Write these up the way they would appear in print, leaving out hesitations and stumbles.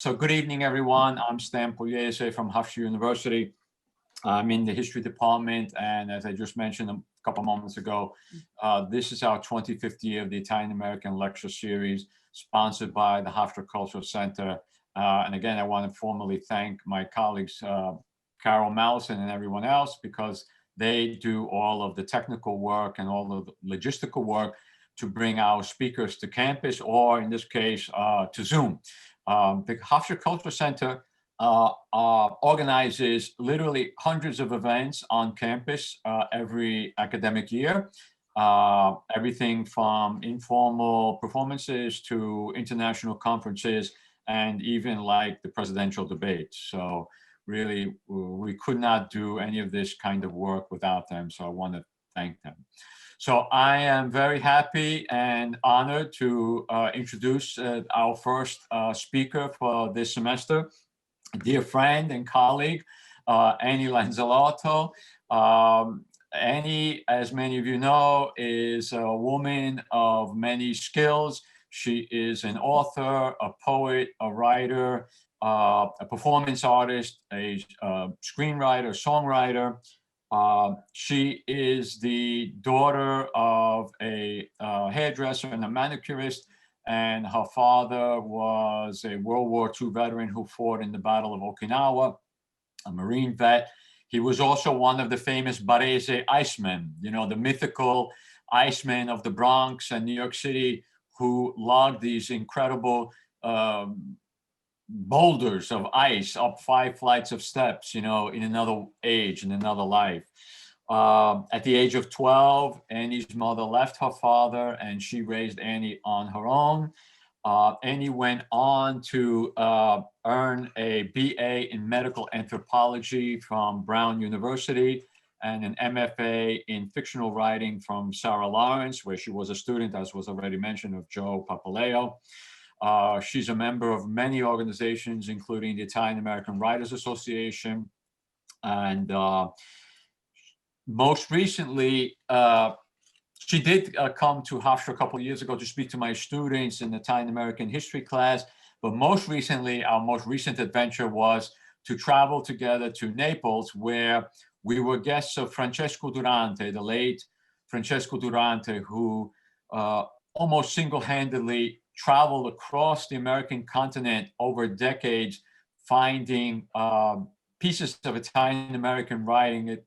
So good evening, everyone. I'm Stan Pugliese from Hofstra University. I'm in the history department, and as I just mentioned a couple moments ago, this is our 25th year of the Italian American Lecture Series, sponsored by the Hofstra Cultural Center. And again, I want to formally thank my colleagues, Carol Mallison and everyone else, because they do all of the technical work and all of the logistical work to bring our speakers to campus, or in this case, to Zoom. The Hofstra Cultural Center organizes literally hundreds of events on campus every academic year. Everything from informal performances to international conferences, and even like the presidential debate. So really, we could not do any of this kind of work without them. So I want to thank them. So I am very happy and honored to introduce our first speaker for this semester, a dear friend and colleague, Annie Lanzillotto. Annie, as many of you know, is a woman of many skills. She is an author, a poet, a writer, a performance artist, a screenwriter, songwriter. She is the daughter of a hairdresser and a manicurist, and her father was a World War II veteran who fought in the Battle of Okinawa, a Marine vet. He was also one of the famous paese icemen, you know, the mythical icemen of the Bronx and New York City, who logged these incredible boulders of ice up 5 flights of steps, you know, in another age, in another life. At the age of 12, Annie's mother left her father and she raised Annie on her own. Annie went on to earn a BA in medical anthropology from Brown University and an MFA in fictional writing from Sarah Lawrence, where she was a student, as was already mentioned, of Joe Papaleo. She's a member of many organizations, including the Italian American Writers Association. And most recently, she did come to Hofstra a couple of years ago to speak to my students in the Italian American history class. But most recently, our most recent adventure was to travel together to Naples, where we were guests of Francesco Durante, the late Francesco Durante, who almost single-handedly traveled across the American continent over decades, finding pieces of Italian American writing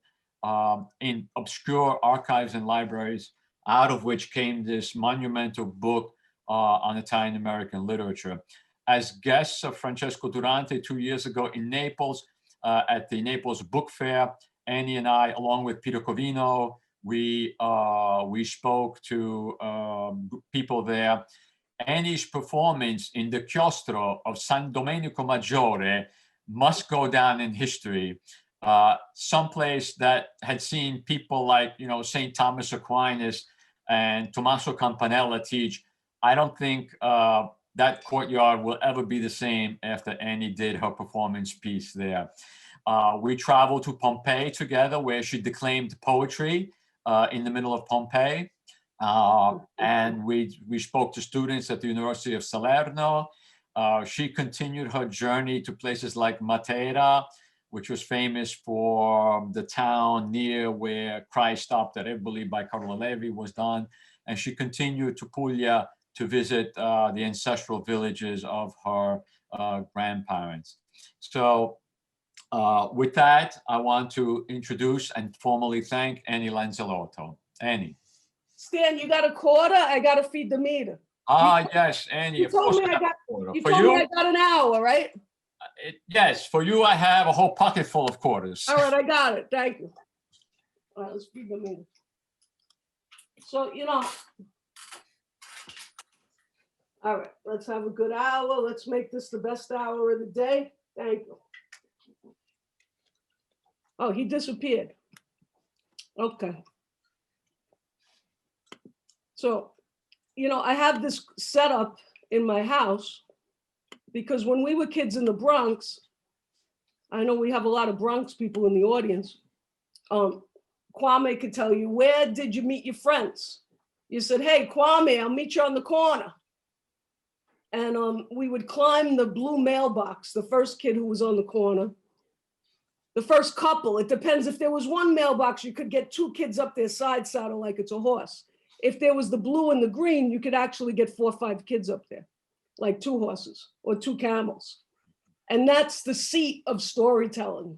in obscure archives and libraries, out of which came this monumental book on Italian American literature. As guests of Francesco Durante 2 years ago in Naples, at the Naples Book Fair, Annie and I, along with Peter Covino, we spoke to people there. Annie's performance in the chiostro of San Domenico Maggiore must go down in history. Someplace that had seen people like, you know, St. Thomas Aquinas and Tommaso Campanella teach. I don't think that courtyard will ever be the same after Annie did her performance piece there. We traveled to Pompeii together, where she declaimed poetry in the middle of Pompeii. And we spoke to students at the University of Salerno. She continued her journey to places like Matera, which was famous for the town near where Christ stopped at Eboli by Carlo Levi was done. And she continued to Puglia to visit the ancestral villages of her grandparents. So with that, I want to introduce and formally thank Annie Lanzillotto. Annie. Stan, you got a quarter? I got to feed the meter. Yes, Annie. You told me I got an hour, right? Yes, for you, I have a whole pocket full of quarters. All right, I got it. Thank you. All right, let's feed the meter. So, you know, all right, let's have a good hour. Let's make this the best hour of the day. Thank you. Oh, he disappeared. Okay. So, you know, I have this setup in my house because when we were kids in the Bronx, I know we have a lot of Bronx people in the audience. Kwame could tell you, where did you meet your friends? You said, hey, Kwame, I'll meet you on the corner. And we would climb the blue mailbox, the first kid who was on the corner, the first couple. It depends. If there was one mailbox, you could get two kids up there side saddle like it's a horse. If there was the blue and the green, you could actually get 4 or 5 kids up there, like 2 horses or 2 camels. And that's the seat of storytelling,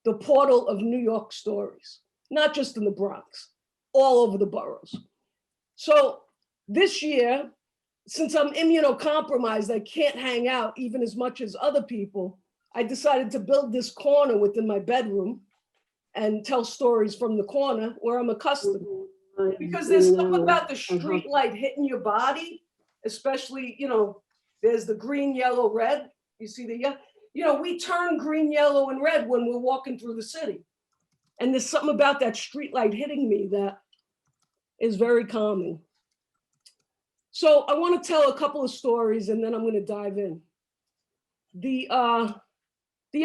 the portal of New York stories, not just in the Bronx, all over the boroughs. So this year, since I'm immunocompromised, I can't hang out even as much as other people. I decided to build this corner within my bedroom and tell stories from the corner where I'm accustomed. Because there's something about the street light hitting your body, especially, there's the green, yellow, red. You see we turn green, yellow, and red when we're walking through the city. And there's something about that street light hitting me that is very calming. So I want to tell a couple of stories and then I'm going to dive in. The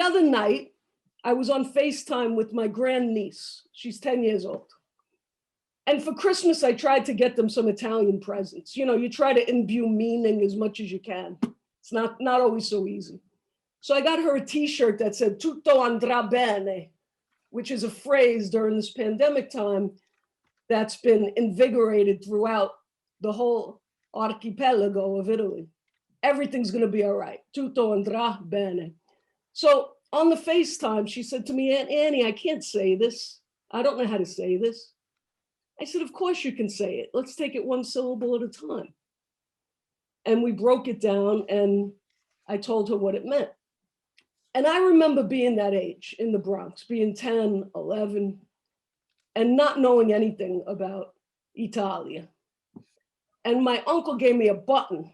other night, I was on FaceTime with my grandniece. She's 10 years old. And for Christmas, I tried to get them some Italian presents. You try to imbue meaning as much as you can. It's not always so easy. So I got her a t-shirt that said, "Tutto andrà bene," which is a phrase during this pandemic time that's been invigorated throughout the whole archipelago of Italy. Everything's going to be all right. Tutto andrà bene. So on the FaceTime, she said to me, "Aunt Annie, I can't say this. I don't know how to say this." I said, "Of course you can say it. Let's take it one syllable at a time." And we broke it down and I told her what it meant. And I remember being that age in the Bronx, being 10, 11, and not knowing anything about Italia. And my uncle gave me a button,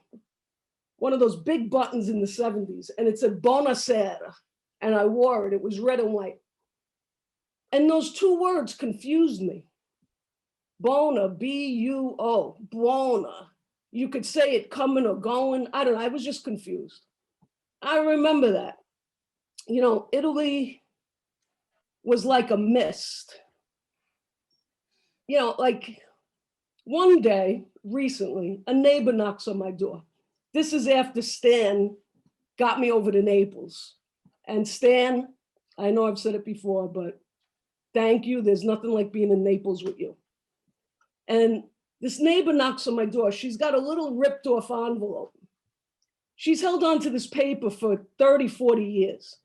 one of those big buttons in the 70s, and it said "Buonasera," and I wore it. It was red and white. And those 2 words confused me. Bona, B-U-O, buona. You could say it coming or going. I don't know. I was just confused. I remember that. Italy was like a mist. Like one day recently, a neighbor knocks on my door. This is after Stan got me over to Naples. And Stan, I know I've said it before, but thank you. There's nothing like being in Naples with you. And this neighbor knocks on my door. She's got a little ripped off envelope. She's held on to this paper for 30, 40 years.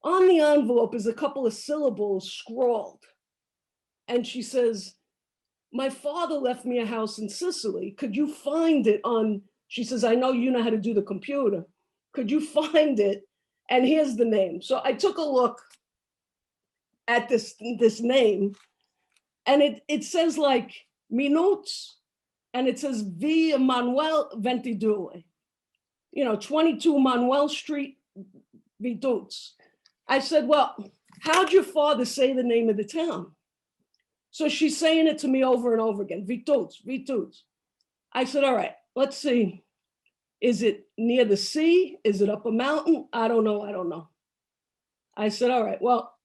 On the envelope is a couple of syllables scrawled. And she says, "My father left me a house in Sicily. Could you find it on," she says, "I know you know how to do the computer. Could you find it? And here's the name." So I took a look at this name, and it says like Minutes, and it says Via Manuel 22, 22 Manuel Street, Vituts. I said, "Well, how'd your father say the name of the town?" So she's saying it to me over and over again, Vituts, Vituts. I said, "All right, let's see. Is it near the sea? Is it up a mountain? I don't know. I said, "All right, well,"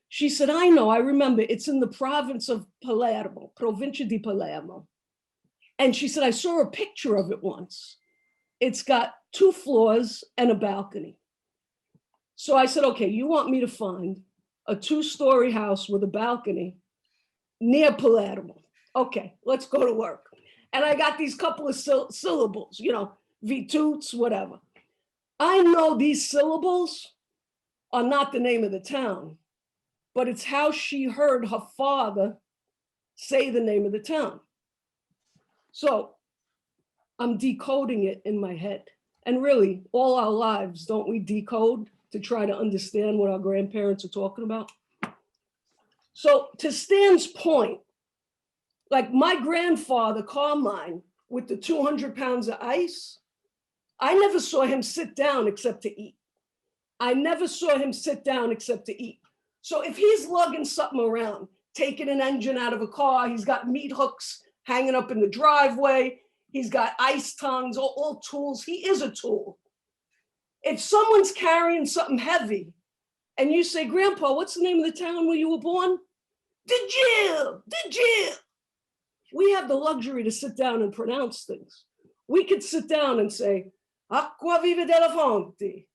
she said, "I know, I remember. It's in the province of Palermo, Provincia di Palermo." And she said, "I saw a picture of it once. It's got 2 floors and a balcony." So I said, "Okay, you want me to find a 2-story house with a balcony near Palermo. Okay, let's go to work." And I got these couple of syllables, Vituts, whatever. I know these syllables are not the name of the town, but it's how she heard her father say the name of the town. So I'm decoding it in my head. And really, all our lives, don't we decode to try to understand what our grandparents are talking about? So to Stan's point, like my grandfather, Carmine, with the 200 pounds of ice, I never saw him sit down except to eat. I never saw him sit down except to eat. So if he's lugging something around, taking an engine out of a car, he's got meat hooks hanging up in the driveway, he's got ice tongs, all tools, he is a tool. If someone's carrying something heavy and you say, "Grandpa, what's the name of the town where you were born?" "The jail. We have the luxury to sit down and pronounce things. We could sit down and say, acqua viva della fonte.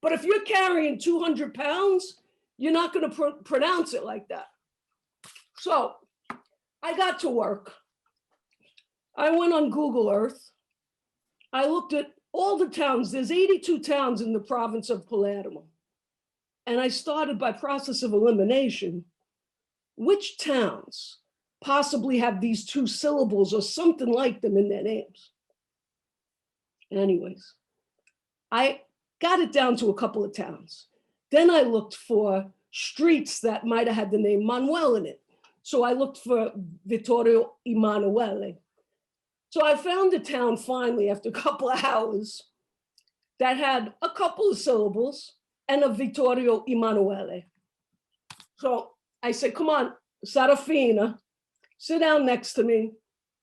But if you're carrying 200 pounds, you're not going to pronounce it like that. So I got to work. I went on Google Earth. I looked at all the towns. There's 82 towns in the province of Palermo. And I started by process of elimination. Which towns possibly have these two syllables or something like them in their names? Anyways, I got it down to a couple of towns. Then I looked for streets that might have had the name Manuel in it. So I looked for Vittorio Emanuele. So I found a town finally after a couple of hours that had a couple of syllables and a Vittorio Emanuele. So I said, come on, Sarafina, sit down next to me.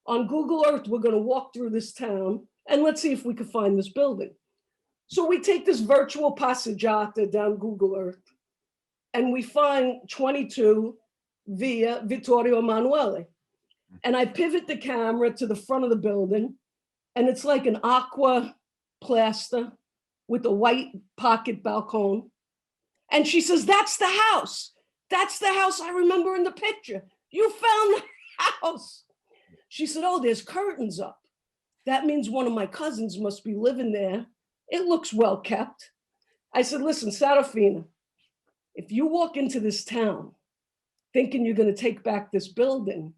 On Google Earth, we're going to walk through this town and let's see if we can find this building. So we take this virtual passeggiata down Google Earth and we find 22 via Vittorio Emanuele. And I pivot the camera to the front of the building and it's like an aqua plaster with a white pocket balcony. And she says, that's the house. That's the house I remember in the picture. You found the house. She said, oh, there's curtains up. That means one of my cousins must be living there. It looks well kept. I said, listen, Sarafina, if you walk into this town thinking you're going to take back this building,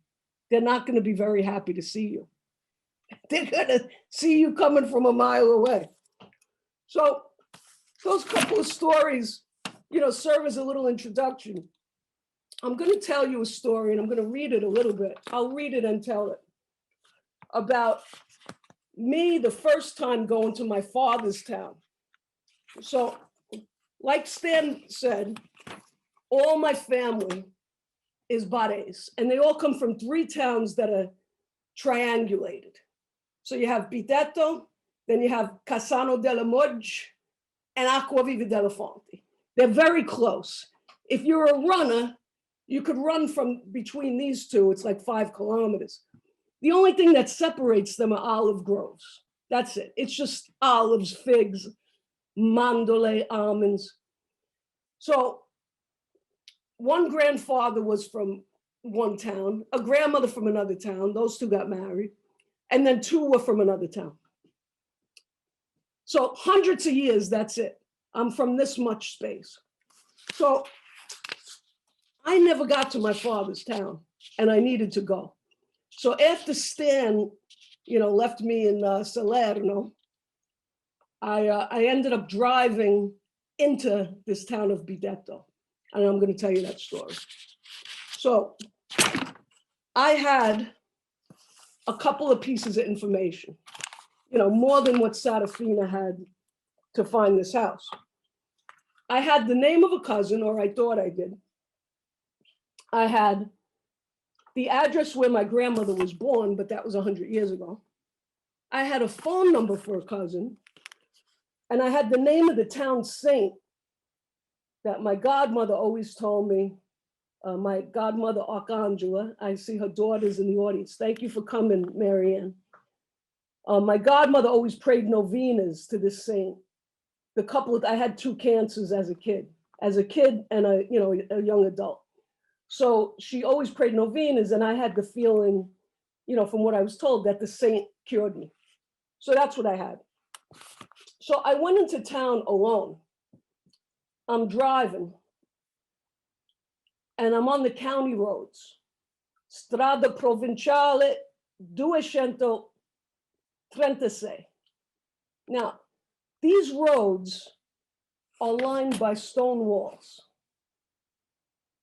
they're not going to be very happy to see you. They're going to see you coming from a mile away. So those couple of stories, serve as a little introduction. I'm going to tell you a story and I'm going to read it a little bit. I'll read it and tell it about me the first time going to my father's town. So like Stan said, all my family is paese, and they all come from 3 towns that are triangulated. So you have Bitetto, then you have Cassano della Moggia, and Acquaviva della Fonte. They're very close. If you're a runner, you could run from between these two. It's like 5 kilometers. The only thing that separates them are olive groves. That's it. It's just olives, figs, mandorle, almonds. So one grandfather was from one town, a grandmother from another town. Those 2 got married. And then 2 were from another town. So hundreds of years, that's it. I'm from this much space. So I never got to my father's town and I needed to go. So after Stan, left me in Salerno, I ended up driving into this town of Bitetto. And I'm going to tell you that story. So I had a couple of pieces of information, more than what Sarafina had to find this house. I had the name of a cousin, or I thought I did. I had the address where my grandmother was born, but that was 100 years ago. I had a phone number for a cousin, and I had the name of the town saint that my godmother always told me. My godmother, Archangela, I see her daughters in the audience. Thank you for coming, Marianne. My godmother always prayed novenas to this saint. I had 2 cancers as a kid and a young adult. So she always prayed novenas, and I had the feeling, from what I was told, that the saint cured me. So that's what I had. So I went into town alone. I'm driving, and I'm on the county roads. Strada Provinciale 236. Now, these roads are lined by stone walls.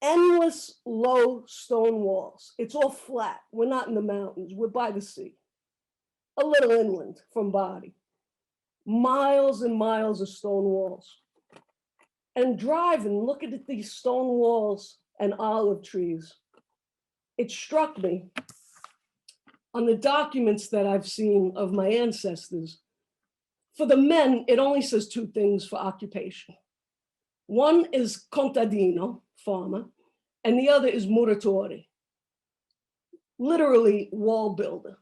Endless low stone walls. It's all flat. We're not in the mountains. We're by the sea. A little inland from Bari. Miles and miles of stone walls. And driving, looking at these stone walls and olive trees, it struck me on the documents that I've seen of my ancestors. For the men, it only says 2 things for occupation. One is contadino, farmer, and the other is muratore, literally wall builder.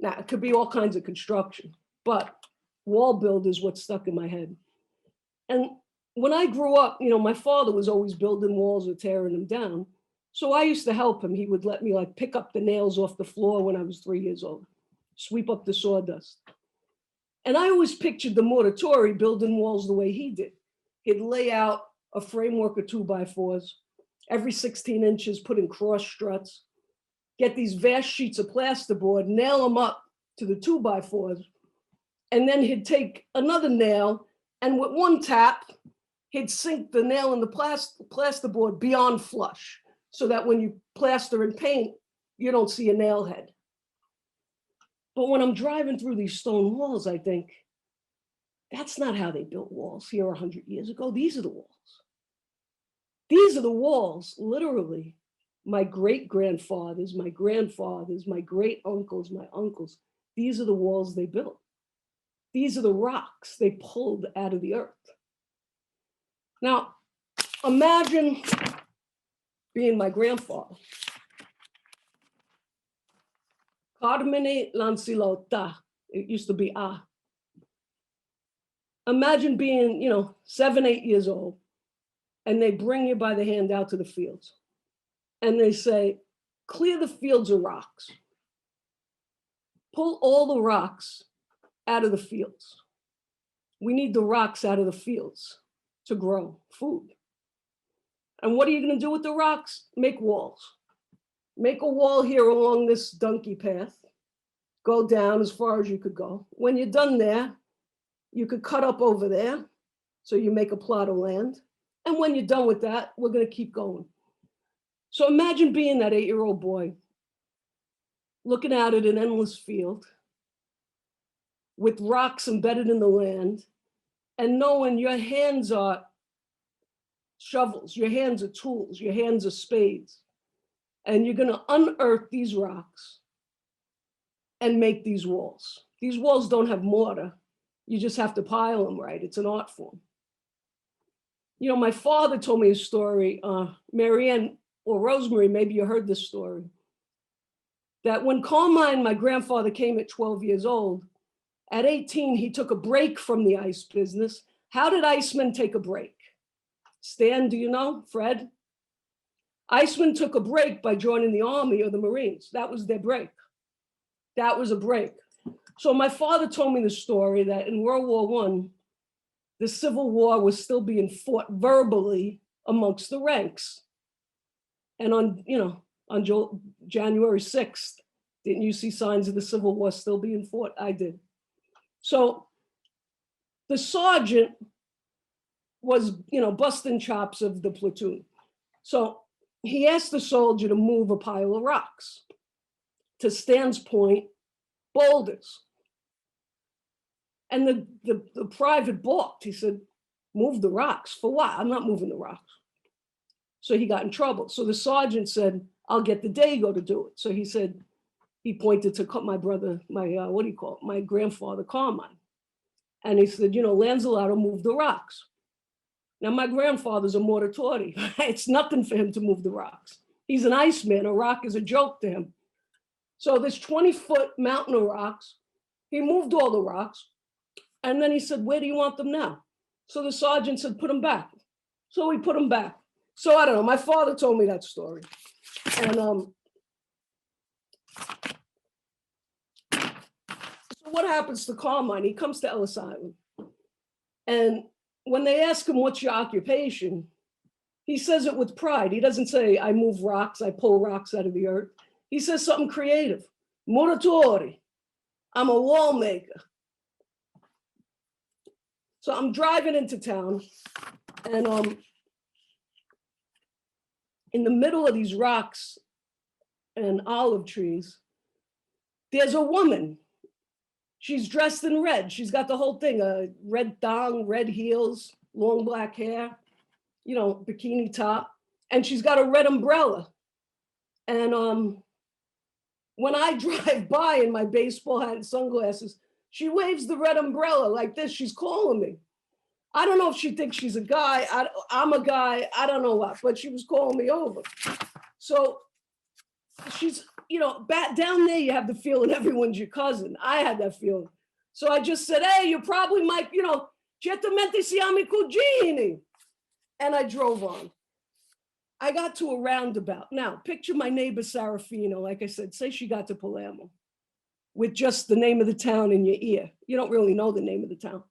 Now, it could be all kinds of construction, but wall build is what stuck in my head. And when I grew up, my father was always building walls or tearing them down. So I used to help him. He would let me like pick up the nails off the floor when I was 3 years old, sweep up the sawdust. And I always pictured the Muratori building walls the way he did. He'd lay out a framework of 2x4s, every 16 inches, put in cross struts, get these vast sheets of plasterboard, nail them up to the 2x4s, and then he'd take another nail and with one tap, he'd sink the nail in the plasterboard beyond flush so that when you plaster and paint, you don't see a nail head. But when I'm driving through these stone walls, I think, that's not how they built walls here 100 years ago. These are the walls. These are the walls, literally, my great-grandfathers, my grandfathers, my great-uncles, my uncles. These are the walls they built. These are the rocks they pulled out of the earth. Now, imagine being my grandfather. Carmine Lanzillotto, it used to be ah. Imagine being, 7, 8 years old, and they bring you by the hand out to the fields. And they say, clear the fields of rocks. Pull all the rocks out of the fields. We need the rocks out of the fields to grow food. And what are you going to do with the rocks? Make walls. Make a wall here along this donkey path. Go down as far as you could go. When you're done there, you could cut up over there. So you make a plot of land. And when you're done with that, we're going to keep going. So imagine being that 8-year-old boy, looking out at an endless field with rocks embedded in the land, and knowing your hands are shovels, your hands are tools, your hands are spades. And you're going to unearth these rocks and make these walls. These walls don't have mortar. You just have to pile them right. It's an art form. My father told me a story, Marianne or Rosemary, maybe you heard this story, that when Carmine, my grandfather, came at 12 years old, at 18, he took a break from the ice business. How did icemen take a break? Stan, do you know? Fred? Icemen took a break by joining the Army or the Marines. That was their break. That was a break. So my father told me the story that in World War I, the Civil War was still being fought verbally amongst the ranks. And on January 6th, didn't you see signs of the Civil War still being fought? I did. So the sergeant was, busting chops of the platoon. So he asked the soldier to move a pile of rocks. To Stan's point, boulders. And the private balked. He said, move the rocks. For what? I'm not moving the rocks. So he got in trouble. So the sergeant said, I'll get the Dago to do it. So he said, he pointed to my brother, my grandfather, Carmine. And he said, Lanzillotto moved the rocks. Now, my grandfather's a Muratori. It's nothing for him to move the rocks. He's an Iceman. A rock is a joke to him. So this 20-foot mountain of rocks, he moved all the rocks. And then he said, where do you want them now? So the sergeant said, put them back. So we put them back. So I don't know. My father told me that story. And so what happens to Carmine? He comes to Ellis Island. And when they ask him, what's your occupation? He says it with pride. He doesn't say, I move rocks, I pull rocks out of the earth. He says something creative. Muratori. I'm a wall maker. So I'm driving into town, and in the middle of these rocks and olive trees, there's a woman. She's dressed in red. She's got the whole thing, a red thong, red heels, long black hair, bikini top. And she's got a red umbrella. And when I drive by in my baseball hat and sunglasses, she waves the red umbrella like this. She's calling me. I don't know if she thinks she's a guy. I'm a guy. I don't know what, but she was calling me over. So she's, back down there, you have the feeling everyone's your cousin. I had that feeling. So I just said, hey, you probably might, certamente siamo I cugini. And I drove on. I got to a roundabout. Now, picture my neighbor, Sarafino, like I said, say she got to Palermo with just the name of the town in your ear. You don't really know the name of the town.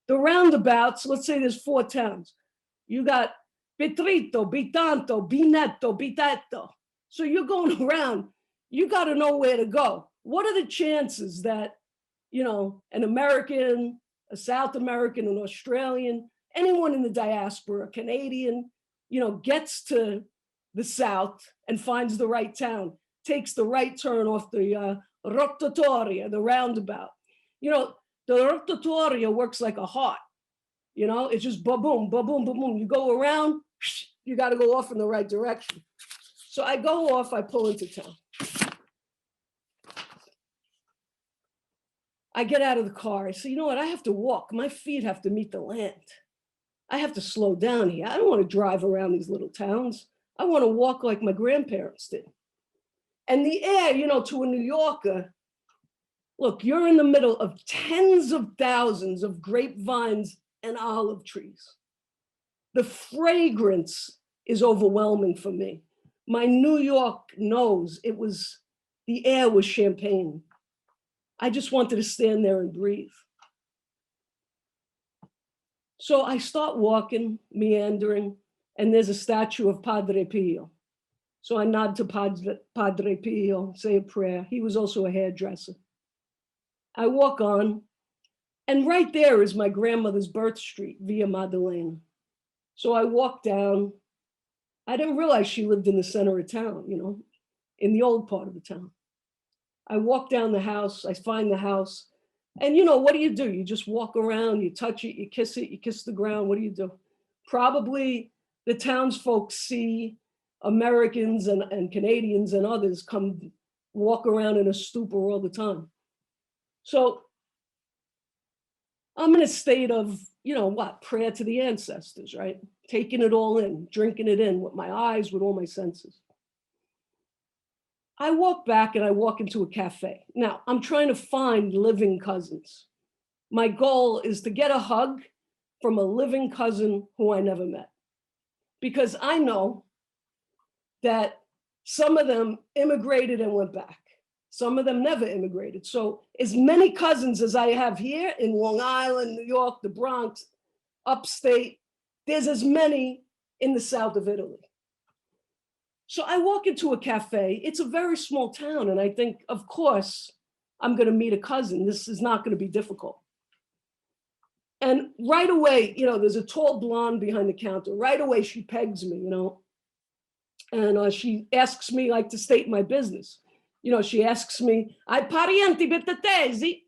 The roundabouts, let's say there's 4 towns. You got Petrito, Bitanto, Binetto, Bitetto. So you're going around, you got to know where to go. What are the chances that, an American, a South American, an Australian, anyone in the diaspora, a Canadian, gets to the South and finds the right town, takes the right turn off the rotatoria, the roundabout. The rotatoria works like a heart. It's just ba-boom, ba-boom, ba-boom. You go around, you got to go off in the right direction. So I go off, I pull into town. I get out of the car. I say, you know what? I have to walk. My feet have to meet the land. I have to slow down here. I don't want to drive around these little towns. I want to walk like my grandparents did. And the air, to a New Yorker, look, you're in the middle of tens of thousands of grapevines and olive trees. The fragrance is overwhelming for me. My New York nose, the air was champagne. I just wanted to stand there and breathe. So I start walking, meandering, and there's a statue of Padre Pio. So I nod to Padre Pio, say a prayer. He was also a hairdresser. I walk on, and right there is my grandmother's birth street, Via Madonina. So I walk down. I didn't realize she lived in the center of town, in the old part of the town. I walk down the house, I find the house, and what do? You just walk around, you touch it, you kiss the ground. What do? Probably the townsfolk see Americans and Canadians and others come walk around in a stupor all the time. So I'm in a state of, prayer to the ancestors, right? Taking it all in, drinking it in with my eyes, with all my senses. I walk back and I walk into a cafe. Now, I'm trying to find living cousins. My goal is to get a hug from a living cousin who I never met. Because I know that some of them immigrated and went back. Some of them never immigrated. So as many cousins as I have here in Long Island, New York, the Bronx, upstate, there's as many in the south of Italy. So I walk into a cafe. It's a very small town. And I think, of course, I'm going to meet a cousin. This is not going to be difficult. And right away, there's a tall blonde behind the counter. Right away, she pegs me, and she asks me to state my business. She asks me, "Hai parienti betatesi?"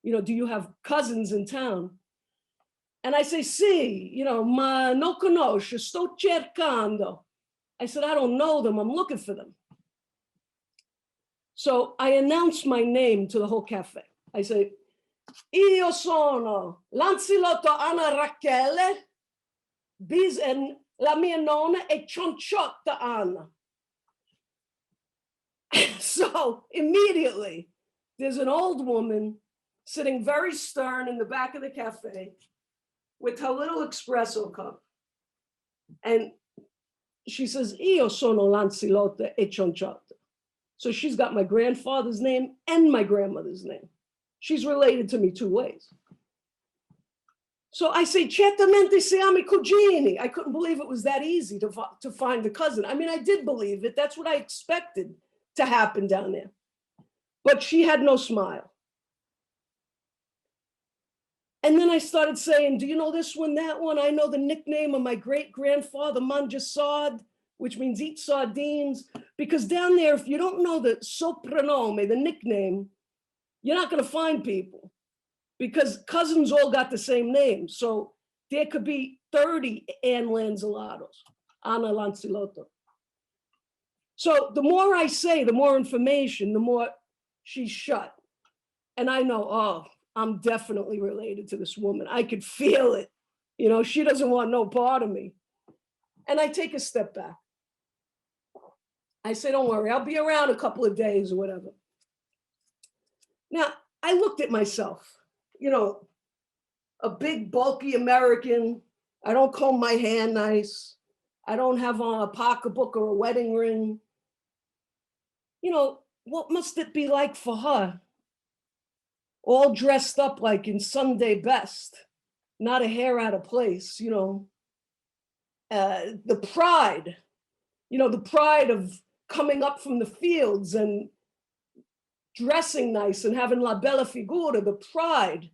Do you have cousins in town? And I say, "Sì, ma non conosco, sto cercando." I said, "I don't know them, I'm looking for them." So I announced my name to the whole cafe. I say, "Io sono Lanzillotto Anna Rachele, and la mia nonna è Cionciotta Anna." So immediately, there's an old woman sitting very stern in the back of the cafe with her little espresso cup. And she says, "Io sono Lanzillotto e Cionciotta." So she's got my grandfather's name and my grandmother's name. She's related to me 2 ways. So I say, "Certamente siamo I cugini." I couldn't believe it was that easy to find a cousin. I mean, I did believe it. That's what I expected to happen down there. But she had no smile. And then I started saying, "Do you know this one, that one? I know the nickname of my great-grandfather, Mangiasard, which means eat sardines." Because down there, if you don't know the soprannome, the nickname, you're not going to find people. Because cousins all got the same name. So there could be 30 Ann Lanzillottos, Anna Lanzillotto. So the more I say, the more information, the more she's shut. And I know, oh, I'm definitely related to this woman. I could feel it. She doesn't want no part of me. And I take a step back. I say, "Don't worry, I'll be around a couple of days or whatever." Now, I looked at myself, you know, a big bulky American. I don't comb my hair nice. I don't have on a pocketbook or a wedding ring. You know, what must it be like for her? All dressed up like in Sunday best, not a hair out of place, you know. The pride, you know, the pride of coming up from the fields and dressing nice and having la bella figura, the pride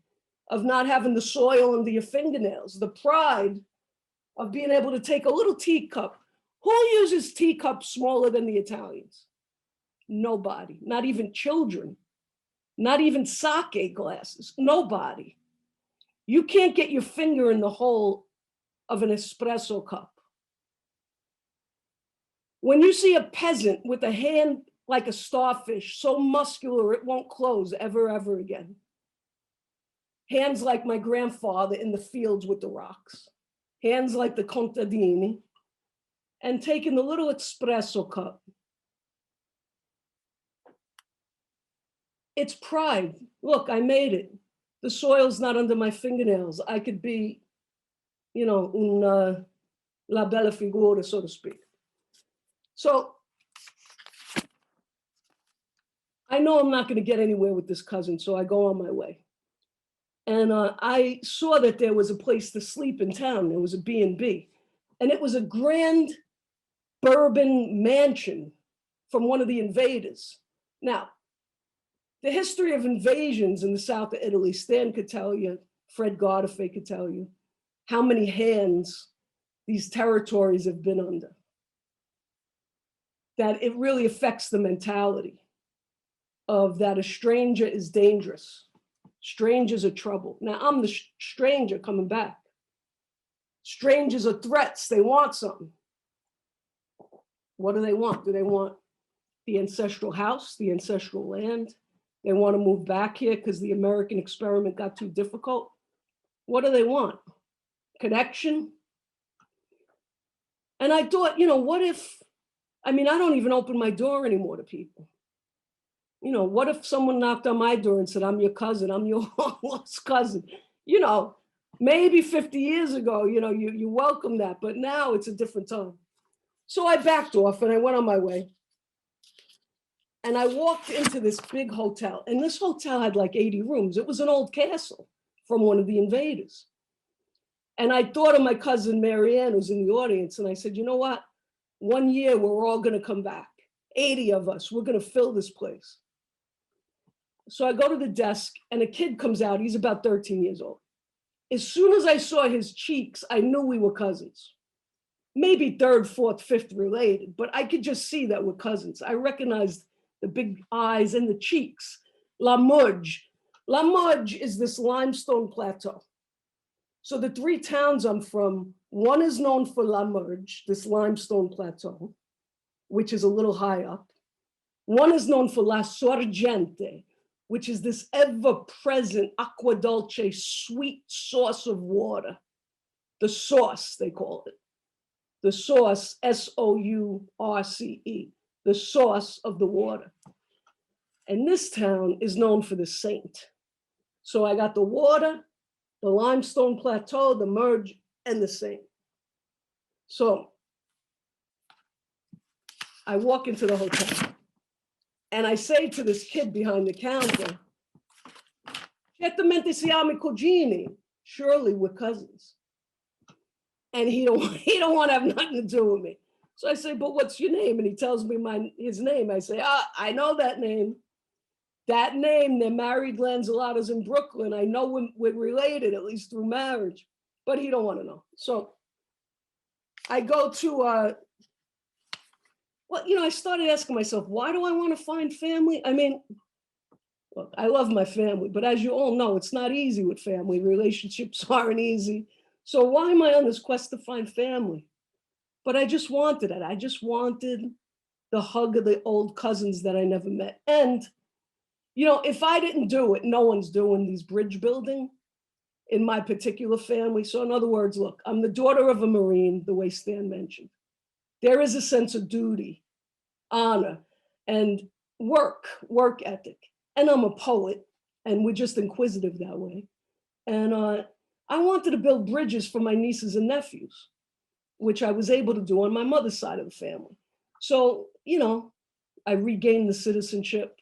of not having the soil under your fingernails, the pride of being able to take a little teacup. Who uses teacups smaller than the Italians? Nobody, not even children, not even sake glasses, nobody. You can't get your finger in the hole of an espresso cup. When you see a peasant with a hand like a starfish, so muscular it won't close ever again. Hands like my grandfather in the fields with the rocks. Hands like the contadini. And taking the little espresso cup. It's pride. Look, I made it. The soil's not under my fingernails. I could be, you know, la bella figura, so to speak. So I know I'm not going to get anywhere with this cousin, so I go on my way. And I saw that there was a place to sleep in town. There was a B&B. And it was a grand Bourbon mansion from one of the invaders. Now, the history of invasions in the south of Italy, Stan could tell you, Fred Gardefee could tell you, how many hands these territories have been under. That it really affects the mentality of that a stranger is dangerous. Strangers are trouble. Now I'm the stranger coming back. Strangers are threats. They want something. What do they want? Do they want the ancestral house, the ancestral land? They want to move back here because the American experiment got too difficult? What do they want? Connection? And I thought, you know, what if, I mean, I don't even open my door anymore to people. You know, what if someone knocked on my door and said, I'm your cousin, I'm your lost cousin? You know, maybe 50 years ago, you know, you welcome that, but now it's a different time. So I backed off and I went on my way. And I walked into this big hotel, and this hotel had like 80 rooms. It was an old castle from one of the invaders. And I thought of my cousin Marianne, who's in the audience, and I said, you know what? One year we're all gonna come back. 80 of us, we're gonna fill this place. So I go to the desk and a kid comes out, he's about 13 years old. As soon as I saw his cheeks, I knew we were cousins. Maybe third, fourth, fifth related, but I could just see that we're cousins. I recognized the big eyes and the cheeks. La Mudge. La Mudge is this limestone plateau. So the three towns I'm from, one is known for La Mudge, this limestone plateau, which is a little high up. One is known for La Sorgente, which is this ever-present acqua dolce, sweet source of water. The source, they call it. The source, S-O-U-R-C-E, the source of the water. And this town is known for the saint. So I got the water, the limestone plateau, the merge, and the saint. So I walk into the hotel and I say to this kid behind the counter, certamente siamo cugini. Surely we're cousins. And he don't want to have nothing to do with me. So I say, but what's your name? And he tells me his name. I say, I know that name. That name, they're married Lanzillottos in Brooklyn. I know we're related, at least through marriage, but he don't want to know. So I go to, well, you know, I started asking myself, why do I want to find family? I mean, look, I love my family, but as you all know, it's not easy with family. Relationships aren't easy. So why am I on this quest to find family? But I just wanted it. I just wanted the hug of the old cousins that I never met. And, you know, if I didn't do it, no one's doing these bridge building in my particular family. So in other words, look, I'm the daughter of a Marine, the way Stan mentioned. There is a sense of duty, honor, and work ethic. And I'm a poet. and we're just inquisitive that way. And I wanted to build bridges for my nieces and nephews, which I was able to do on my mother's side of the family. So, you know, I regained the citizenship.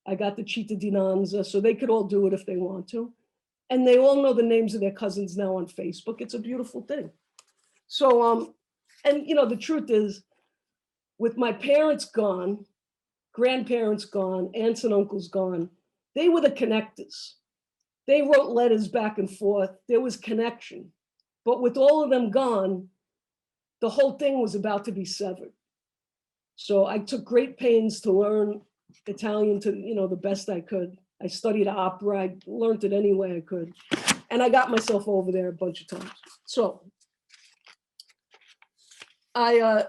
I got the cittadinanza, so they could all do it if they want to. And they all know the names of their cousins now on Facebook. It's a beautiful thing. So, and you know, the truth is, with my parents gone, grandparents gone, aunts and uncles gone, they were the connectors. They wrote letters back and forth. There was connection. But with all of them gone, the whole thing was about to be severed. So I took great pains to learn Italian to, you know, the best I could. I studied opera. I learned it any way I could. And I got myself over there a bunch of times. So I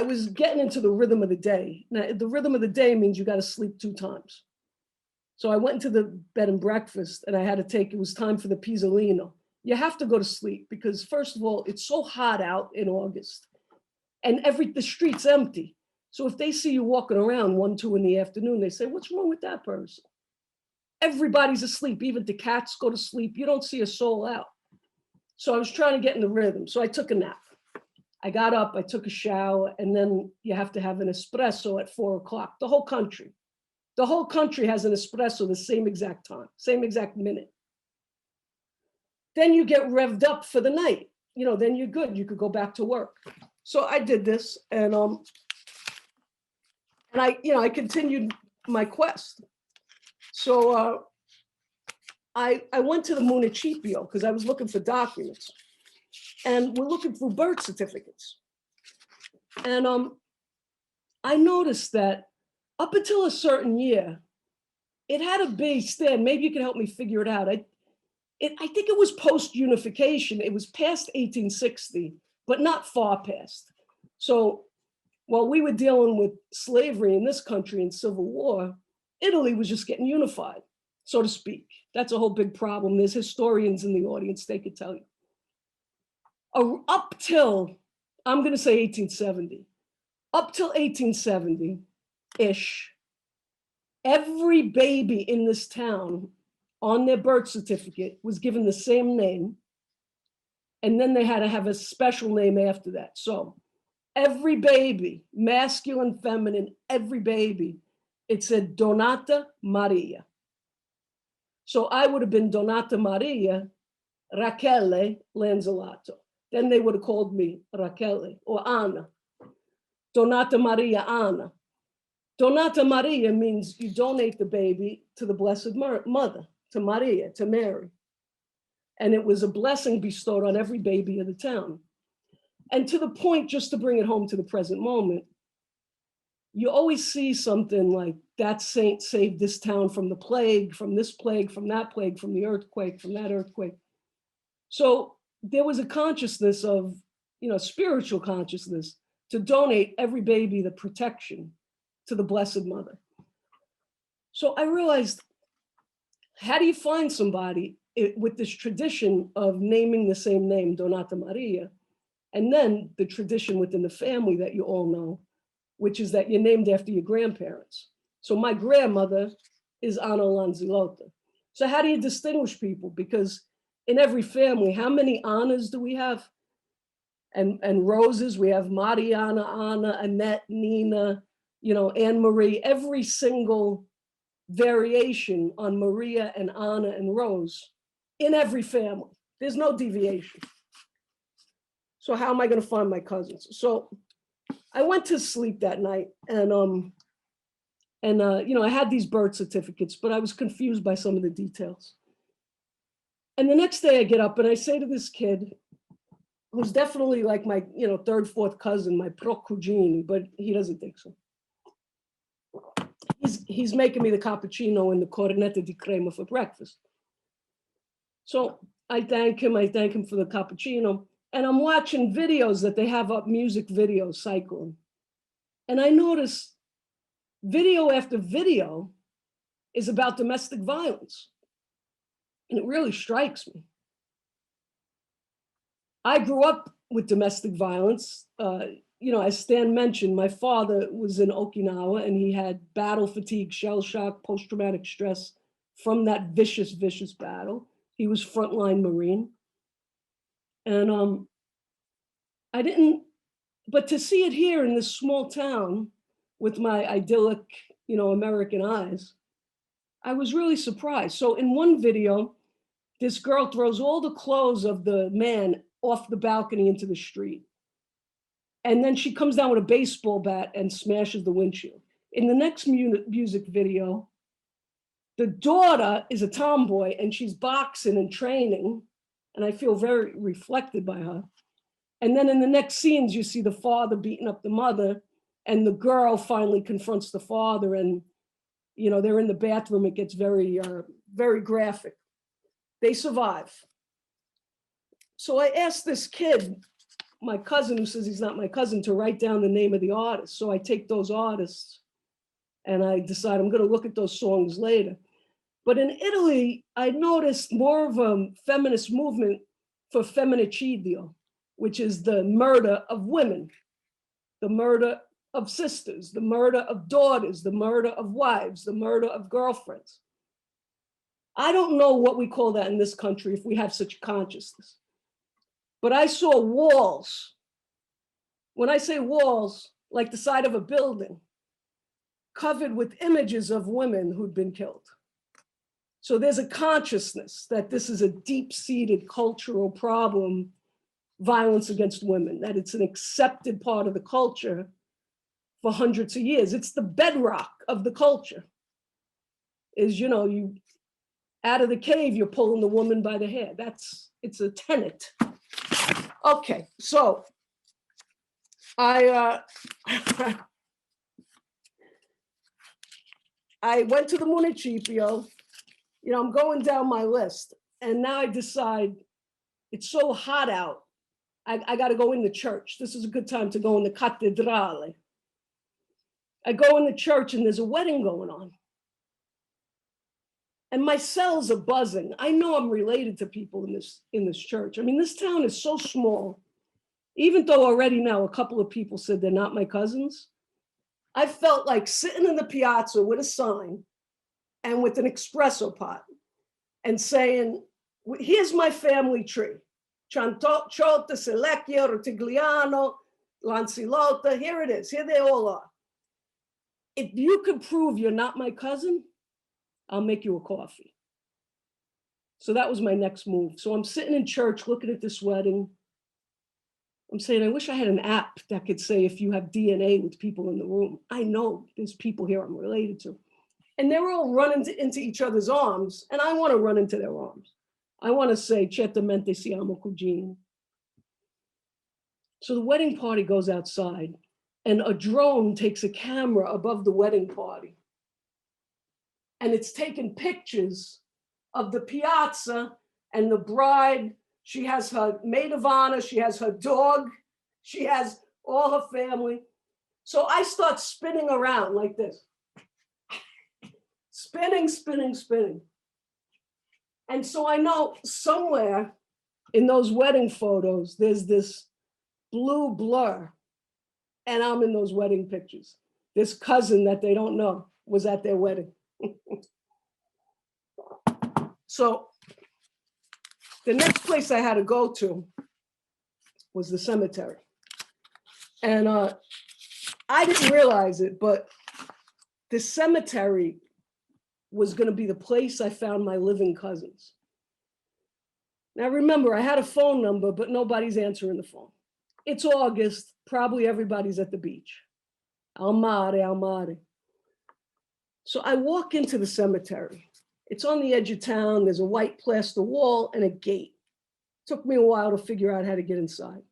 was getting into the rhythm of the day. Now, the rhythm of the day means you got to sleep 2 times. So I went into the bed and breakfast and I had to take, it was time for the pisolino. You have to go to sleep because first of all, it's so hot out in August and the street's empty. So if they see you walking around 1, 2 in the afternoon, they say, what's wrong with that person? Everybody's asleep, even the cats go to sleep. You don't see a soul out. So I was trying to get in the rhythm. So I took a nap. I got up, I took a shower, and then you have to have an espresso at 4 o'clock. The whole country has an espresso the same exact time, same exact minute. Then you get revved up for the night. You know, then you're good. You could go back to work. So I did this, and I continued my quest. So I went to the municipio because I was looking for documents, and we're looking for birth certificates. And I noticed that up until a certain year, it had a big stand. Maybe you can help me figure it out. I think it was post-unification. It was past 1860, but not far past. So while we were dealing with slavery in this country and civil war, Italy was just getting unified, so to speak. That's a whole big problem. There's historians in the audience, they could tell you. Up till, I'm gonna say 1870, up till 1870-ish, every baby in this town on their birth certificate was given the same name, and then they had to have a special name after that. So every baby, masculine, feminine, every baby, it said Donata Maria. So I would have been Donata Maria Rachele Lanzillotto. Then they would have called me Rachele or Anna. Donata Maria Anna. Donata Maria means you donate the baby to the Blessed Mother, to Maria, to Mary. And it was a blessing bestowed on every baby of the town. And to the point, just to bring it home to the present moment, you always see something like that saint saved this town from the plague, from this plague, from that plague, from the earthquake, from that earthquake. So there was a consciousness of, spiritual consciousness to donate every baby the protection to the Blessed Mother. So I realized, how do you find somebody with this tradition of naming the same name, Donata Maria, and then the tradition within the family that you all know, which is that you're named after your grandparents. So my grandmother is Anna Lanzillotto. So how do you distinguish people? Because in every family, how many Annas do we have? And Roses, we have Mariana, Anna, Annette, Nina, Anne Marie, every single variation on Maria and Anna and Rose in every family. There's no deviation. So how am I going to find my cousins? So I went to sleep that night, and I had these birth certificates, but I was confused by some of the details. And the next day I get up and I say to this kid, who's definitely like my, third, fourth cousin, my pro cugini, but he doesn't think so. He's making me the cappuccino and the cornetta di crema for breakfast. So I thank him for the cappuccino. And I'm watching videos that they have up, music videos cycling. And I notice video after video is about domestic violence. And it really strikes me. I grew up with domestic violence. you know, as Stan mentioned, my father was in Okinawa and he had battle fatigue, shell shock, post-traumatic stress from that vicious, vicious battle. He was frontline Marine. And I didn't, but to see it here in this small town with my idyllic, you know, American eyes, I was really surprised. So in one video, this girl throws all the clothes of the man off the balcony into the street. And then she comes down with a baseball bat and smashes the windshield. In the next music video, the daughter is a tomboy and she's boxing and training. And I feel very reflected by her. And then in the next scenes, you see the father beating up the mother and the girl finally confronts the father and, you know, they're in the bathroom. It gets very, very graphic. They survive. So I asked this kid, my cousin, who says he's not my cousin, to write down the name of the artist. So I take those artists and I decide I'm going to look at those songs later. But in Italy, I noticed more of a feminist movement for femminicidio, which is the murder of women, the murder of sisters, the murder of daughters, the murder of wives, the murder of girlfriends. I don't know what we call that in this country if we have such consciousness. But I saw walls. When I say walls, like the side of a building, covered with images of women who'd been killed. So there's a consciousness that this is a deep-seated cultural problem, violence against women, that it's an accepted part of the culture for hundreds of years. It's the bedrock of the culture. Is, you know, you out of the cave, you're pulling the woman by the hair. It's a tenet. Okay, so I went to the municipio, you know, I'm going down my list, and now I decide it's so hot out. I got to go in the church. This is a good time to go in the cathedrale. I go in the church and there's a wedding going on. And my cells are buzzing. I know I'm related to people in this church. I mean, this town is so small. Even though already now a couple of people said they're not my cousins, I felt like sitting in the piazza with a sign and with an espresso pot and saying, here's my family tree. Cianciotto, Selecchio, Rotigliano, Lanzillotto, here it is, here they all are. If you could prove you're not my cousin, I'll make you a coffee. So that was my next move. So I'm sitting in church looking at this wedding. I'm saying, I wish I had an app that could say if you have DNA with people in the room. I know there's people here I'm related to. And they're all running into each other's arms, and I want to run into their arms. I want to say, certamente siamo cugini. So the wedding party goes outside, and a drone takes a camera above the wedding party. And it's taking pictures of the piazza and the bride. She has her maid of honor, she has her dog, she has all her family. So I start spinning around like this. Spinning, spinning, spinning. And so I know somewhere in those wedding photos, there's this blue blur, and I'm in those wedding pictures. This cousin that they don't know was at their wedding. So the next place I had to go to was the cemetery. And I didn't realize it, but the cemetery was going to be the place I found my living cousins. Now remember, I had a phone number, but nobody's answering the phone. It's August, probably everybody's at the beach. Al mare, al mare. So I walk into the cemetery. It's on the edge of town. There's a white plaster wall and a gate. Took me a while to figure out how to get inside.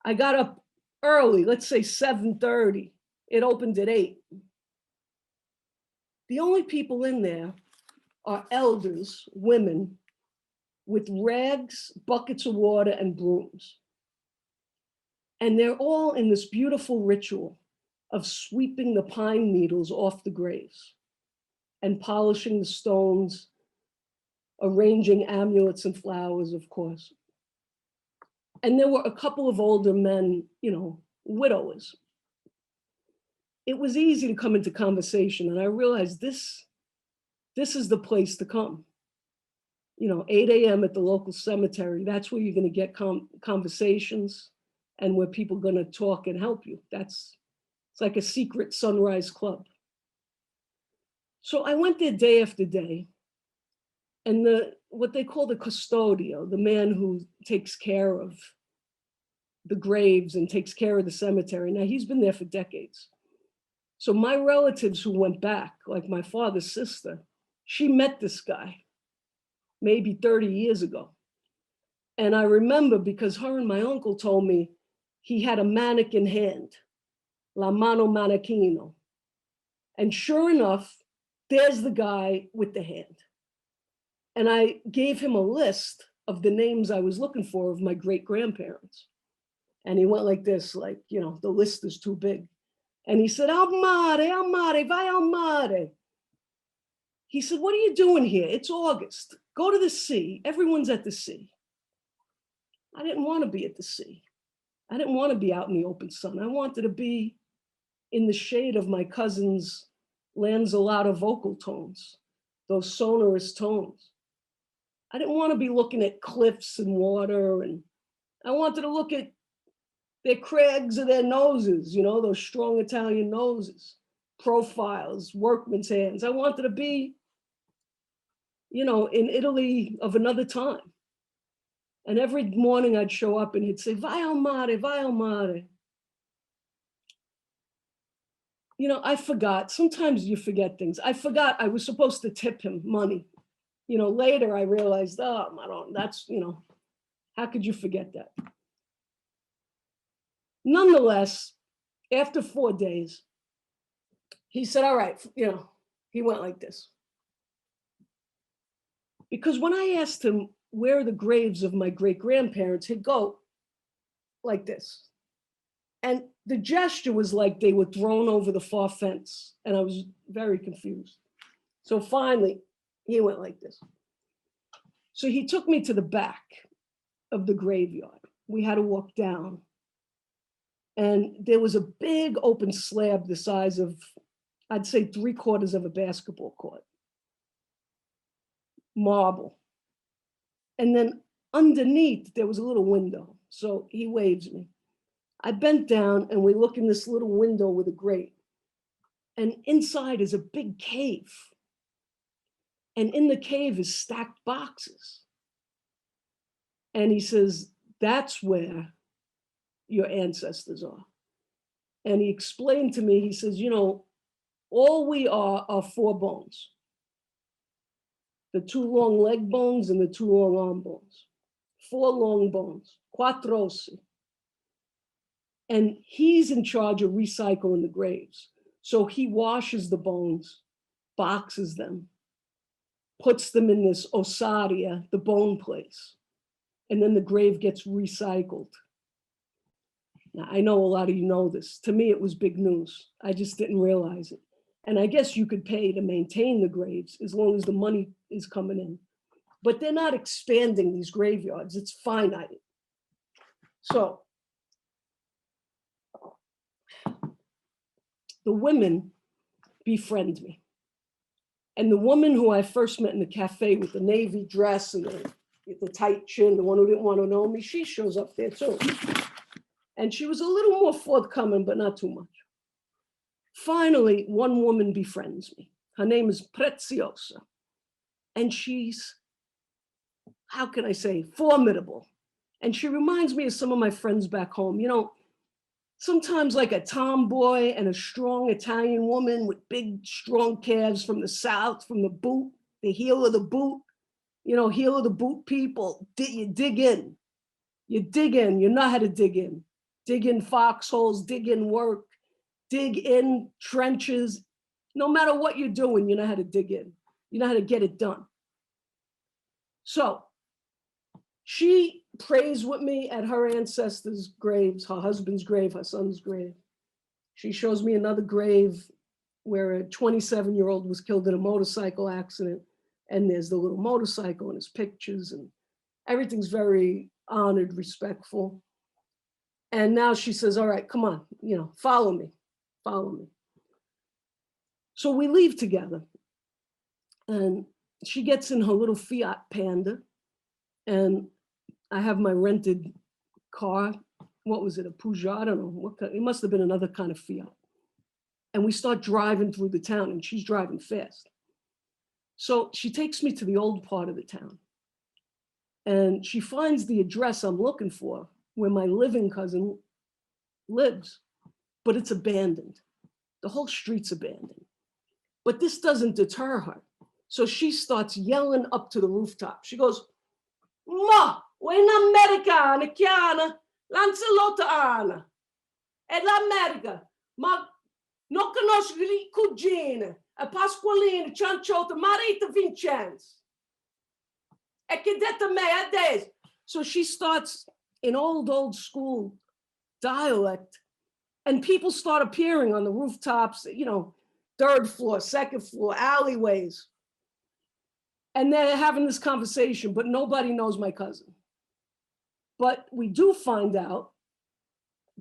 I got up early, let's say 7:30. It opened at 8. The only people in there are elders, women, with rags, buckets of water, and brooms. And they're all in this beautiful ritual of sweeping the pine needles off the graves and polishing the stones, arranging amulets and flowers, of course. And there were a couple of older men, you know, widowers. It was easy to come into conversation, and I realized this is the place to come. 8 a.m. at the local cemetery, that's where you're going to get conversations and where people are going to talk and help you. It's like a secret sunrise club. So I went there day after day, and what they call the custodio, the man who takes care of the graves and takes care of the cemetery. Now, he's been there for decades. So my relatives who went back, like my father's sister, she met this guy maybe 30 years ago. And I remember because her and my uncle told me he had a mannequin hand, la mano manichino. And sure enough, there's the guy with the hand. And I gave him a list of the names I was looking for of my great-grandparents. And he went like this, like, the list is too big. And he said, al mare, vai al mare. He said, what are you doing here? It's August. Go to the sea. Everyone's at the sea. I didn't want to be at the sea. I didn't want to be out in the open sun. I wanted to be in the shade of my cousin's Lanzillotto vocal tones, those sonorous tones. I didn't want to be looking at cliffs and water, and I wanted to look at their crags of their noses, those strong Italian noses, profiles, workman's hands. I wanted to be, in Italy of another time. And every morning I'd show up and he'd say, vai al mare, vai al mare. I forgot. Sometimes you forget things. I forgot I was supposed to tip him money. Later I realized, how could you forget that? Nonetheless, after 4 days, he said, all right, he went like this. Because when I asked him where are the graves of my great-grandparents, he'd go like this. And the gesture was like they were thrown over the far fence. And I was very confused. So finally, he went like this. So he took me to the back of the graveyard. We had to walk down. And there was a big open slab the size of, I'd say 3/4 of a basketball court. Marble. And then underneath, there was a little window. So he waves me. I bent down and we look in this little window with a grate. And inside is a big cave. And in the cave is stacked boxes. And he says, that's where your ancestors are. And he explained to me, he says, all we are 4 bones. The 2 long leg bones and the 2 long arm bones. 4 long bones, quattro ossi. And he's in charge of recycling the graves. So he washes the bones, boxes them, puts them in this ossaria, the bone place. And then the grave gets recycled. Now, I know a lot of you know this. To me, it was big news. I just didn't realize it. And I guess you could pay to maintain the graves as long as the money is coming in. But they're not expanding these graveyards. It's finite. So the women befriend me. And the woman who I first met in the cafe with the navy dress and the tight chin, the one who didn't want to know me, she shows up there too. And she was a little more forthcoming, but not too much. Finally, one woman befriends me. Her name is Preziosa. And she's, how can I say, formidable. And she reminds me of some of my friends back home. Sometimes like a tomboy and a strong Italian woman with big, strong calves from the South, from the boot, the heel of the boot, heel of the boot people, you dig in. You dig in, you know how to dig in. Dig in foxholes, dig in work, dig in trenches. No matter what you're doing, you know how to dig in. You know how to get it done. So she prays with me at her ancestors' graves, her husband's grave, her son's grave. She shows me another grave where a 27-year-old was killed in a motorcycle accident. And there's the little motorcycle and his pictures, and everything's very honored, respectful. And now she says, all right, come on, follow me. So we leave together. And she gets in her little Fiat Panda. And I have my rented car. What was it, a Peugeot? I don't know. It must have been another kind of Fiat. And we start driving through the town, and she's driving fast. So she takes me to the old part of the town. And she finds the address I'm looking for, where my living cousin lives, but it's abandoned. The whole street's abandoned. But this doesn't deter her. So she starts yelling up to the rooftop. She goes, "Ma, in America, chiana, Lanzillotto Ana. E l'America, ma non conosco le cugine, a Pasqualino, Cianciotto, Marita Vincenzo. E che detta me adesso." So she starts in old school dialect, and people start appearing on the rooftops, third floor, second floor, alleyways. And they're having this conversation, but nobody knows my cousin. But we do find out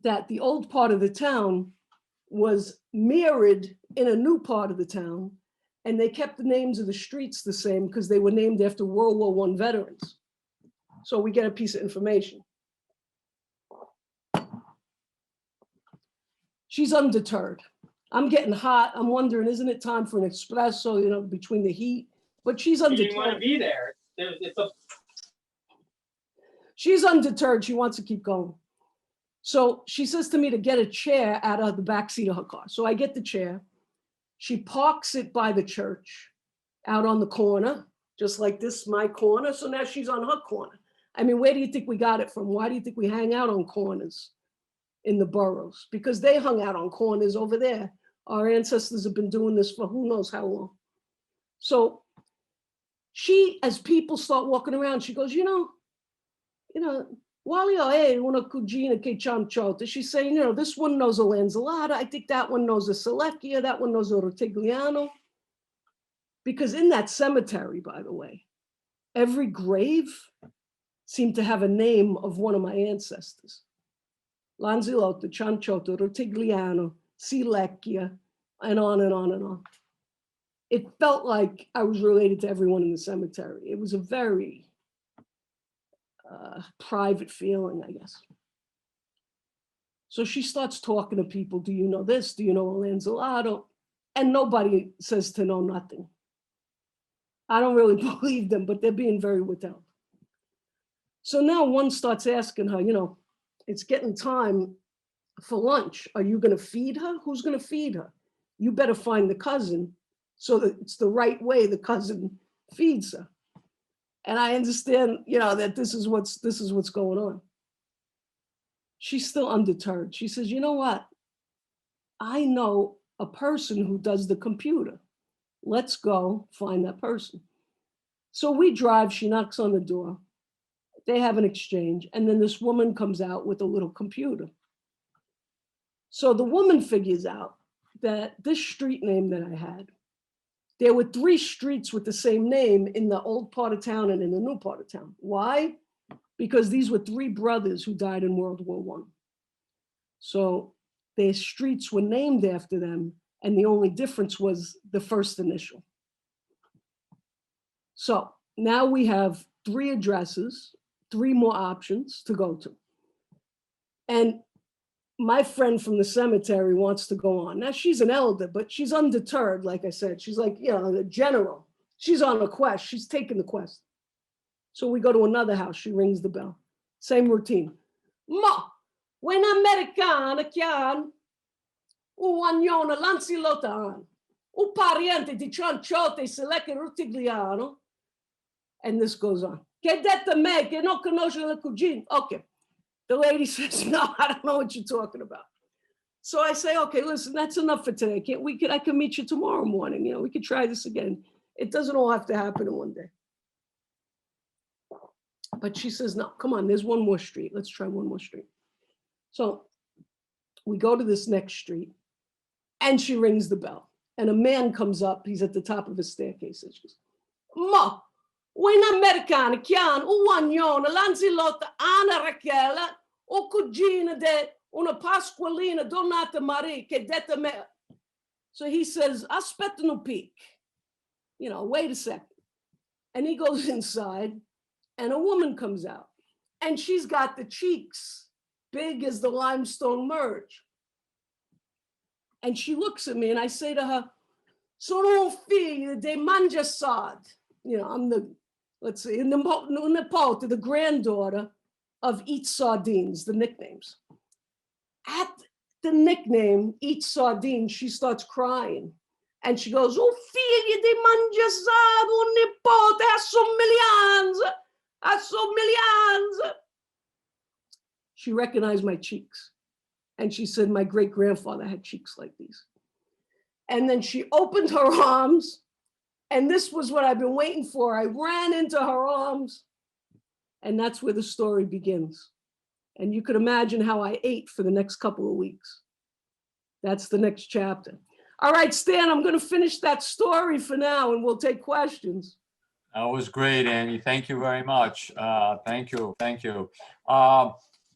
that the old part of the town was mirrored in a new part of the town, and they kept the names of the streets the same because they were named after World War I veterans. So we get a piece of information. She's undeterred. I'm getting hot. I'm wondering, isn't it time for an espresso, between the heat? But she's undeterred. You want to be there. She's undeterred. She wants to keep going. So she says to me to get a chair out of the backseat of her car. So I get the chair. She parks it by the church out on the corner, just like this, my corner. So now she's on her corner. I mean, where do you think we got it from? Why do you think we hang out on corners in the boroughs? Because they hung out on corners over there. Our ancestors have been doing this for who knows how long. So she, as people start walking around, she goes, Wally, una cugina che cianciotto. She's saying, this one knows a Lanzillotto. I think that one knows a Selecchia. That one knows a Rotigliano. Because in that cemetery, by the way, every grave seemed to have a name of one of my ancestors. Lanzillotto, Cianciotto, Rotigliano, Selecchia, and on and on and on. It felt like I was related to everyone in the cemetery. It was a very private feeling, I guess. So she starts talking to people. Do you know this? Do you know a Lanzillotto? And nobody says to know nothing. I don't really believe them, but they're being very withheld. So now one starts asking her, it's getting time for lunch. Are you going to feed her? Who's going to feed her? You better find the cousin so that it's the right way the cousin feeds her. And I understand, that this is what's going on. She's still undeterred. She says, you know what? I know a person who does the computer. Let's go find that person. So we drive, she knocks on the door. They have an exchange. And then this woman comes out with a little computer. So the woman figures out that this street name that I had, there were 3 streets with the same name in the old part of town and in the new part of town. Why? Because these were 3 brothers who died in World War I. So their streets were named after them, and the only difference was the first initial. So now we have 3 addresses, 3 more options to go to. And my friend from the cemetery wants to go on. Now she's an elder, but she's undeterred, like I said. She's like, a general. She's on a quest. She's taking the quest. So we go to another house. She rings the bell. Same routine. Ma, when Americana chian, un agnone Lanzillotto, un pariente di Cianciotto e Selecchia Rotigliano. And this goes on. Che detta me che non conosce la cugina. Okay. The lady says, no, I don't know what you're talking about. So I say, okay, listen, that's enough for today. I can meet you tomorrow morning. We could try this again. It doesn't all have to happen in one day. But she says, no, come on, there's one more street. Let's try one more street. So we go to this next street and she rings the bell. And a man comes up, he's at the top of a staircase. And she goes, Ma, when Americana chian, un agnone, Lanzillotto, Anna Rachele, o cugina de una Pasqualina Donata Marie che detta me. So he says, aspetta no peek. You know, wait a second. And he goes inside and a woman comes out and she's got the cheeks big as the limestone merge. And she looks at me and I say to her, sono un figlio de mangiasad. You know, I'm the, let's see, in the the granddaughter of Eat Sardines, the nicknames. At the nickname, Eat Sardines, she starts crying. And she goes, oh, figlio di mangiasad, un nipote, assomilianza. She recognized my cheeks. And she said, my great grandfather had cheeks like these. And then she opened her arms. And this was what I've been waiting for. I ran into her arms. And that's where the story begins. And you could imagine how I ate for the next couple of weeks. That's the next chapter. All right, Stan, I'm going to finish that story for now and we'll take questions. That was great, Annie. Thank you very much. Thank you. Thank you.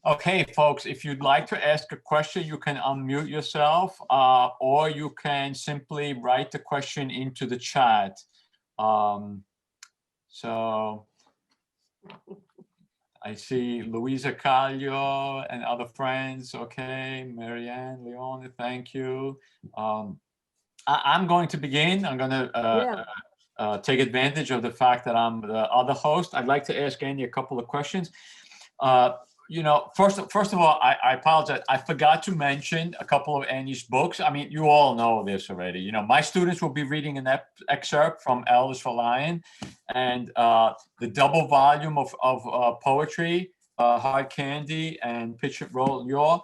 Okay, folks, if you'd like to ask a question, you can unmute yourself or you can simply write the question into the chat. So I see Luisa Caglio and other friends. Okay, Marianne, Leone, thank you. I'm going to begin. I'm going to take advantage of the fact that I'm the other host. I'd like to ask Andy a couple of questions. You know, first of all, I apologize. I forgot to mention a couple of Annie's books. I mean, you all know this already. You know, my students will be reading an excerpt from Elders for Lion and the double volume of poetry, Hard Candy and Pitch It Roll Your.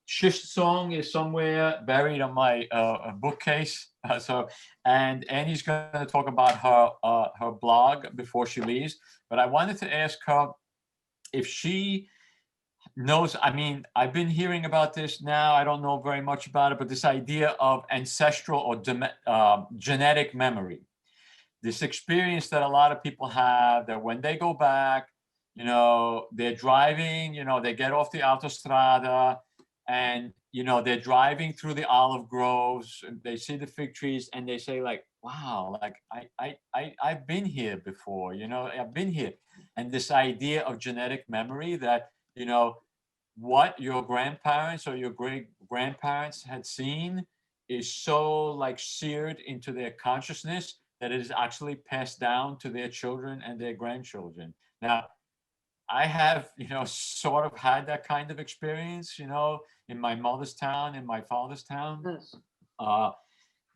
Shish Song is somewhere buried on my bookcase. And Annie's going to talk about her blog before she leaves. But I wanted to ask her if she knows, I mean, I've been hearing about this now. I don't know very much about it, but this idea of ancestral or genetic memory, this experience that a lot of people have that when they go back, you know, they're driving, you know, they get off the autostrada and, you know, they're driving through the olive groves and they see the fig trees and they say like, wow, like I've been here before, you know, I've been here. And this idea of genetic memory that, you know, what your grandparents or your great grandparents had seen is so like seared into their consciousness that it is actually passed down to their children and their grandchildren. Now, I have, you know, sort of had that kind of experience, you know, in my mother's town, in my father's town. Yes.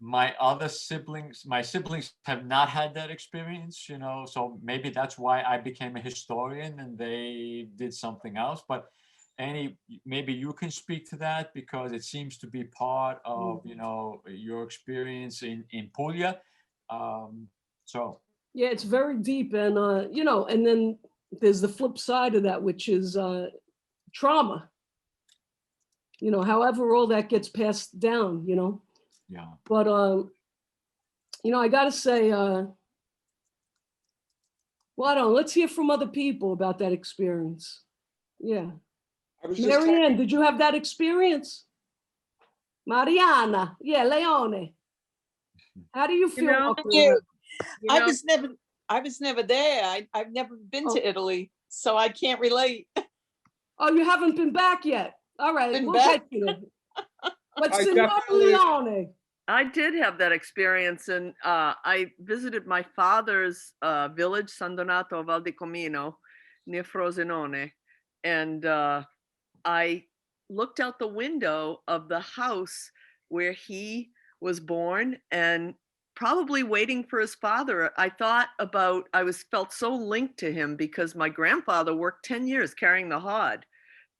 My siblings have not had that experience, you know, so maybe that's why I became a historian and they did something else. But Annie, maybe you can speak to that because it seems to be part of, you know, your experience in Puglia. So. Yeah, it's very deep. And, you know, and then there's the flip side of that, which is trauma. You know, however, all that gets passed down, you know. Yeah. But, you know, I got to say, well, I don't know, let's hear from other people about that experience. Yeah. Marianne, did you have that experience? Mariana, yeah, Leone. How do you feel? I was never there. I've never been to Italy, so I can't relate. Oh, you haven't been back yet? All right, we'll get you there. What's the Leone? I did have that experience, and I visited my father's village, San Donato Val di Comino, near Frosinone, and I looked out the window of the house where he was born and probably waiting for his father. I felt so linked to him because my grandfather worked 10 years carrying the hod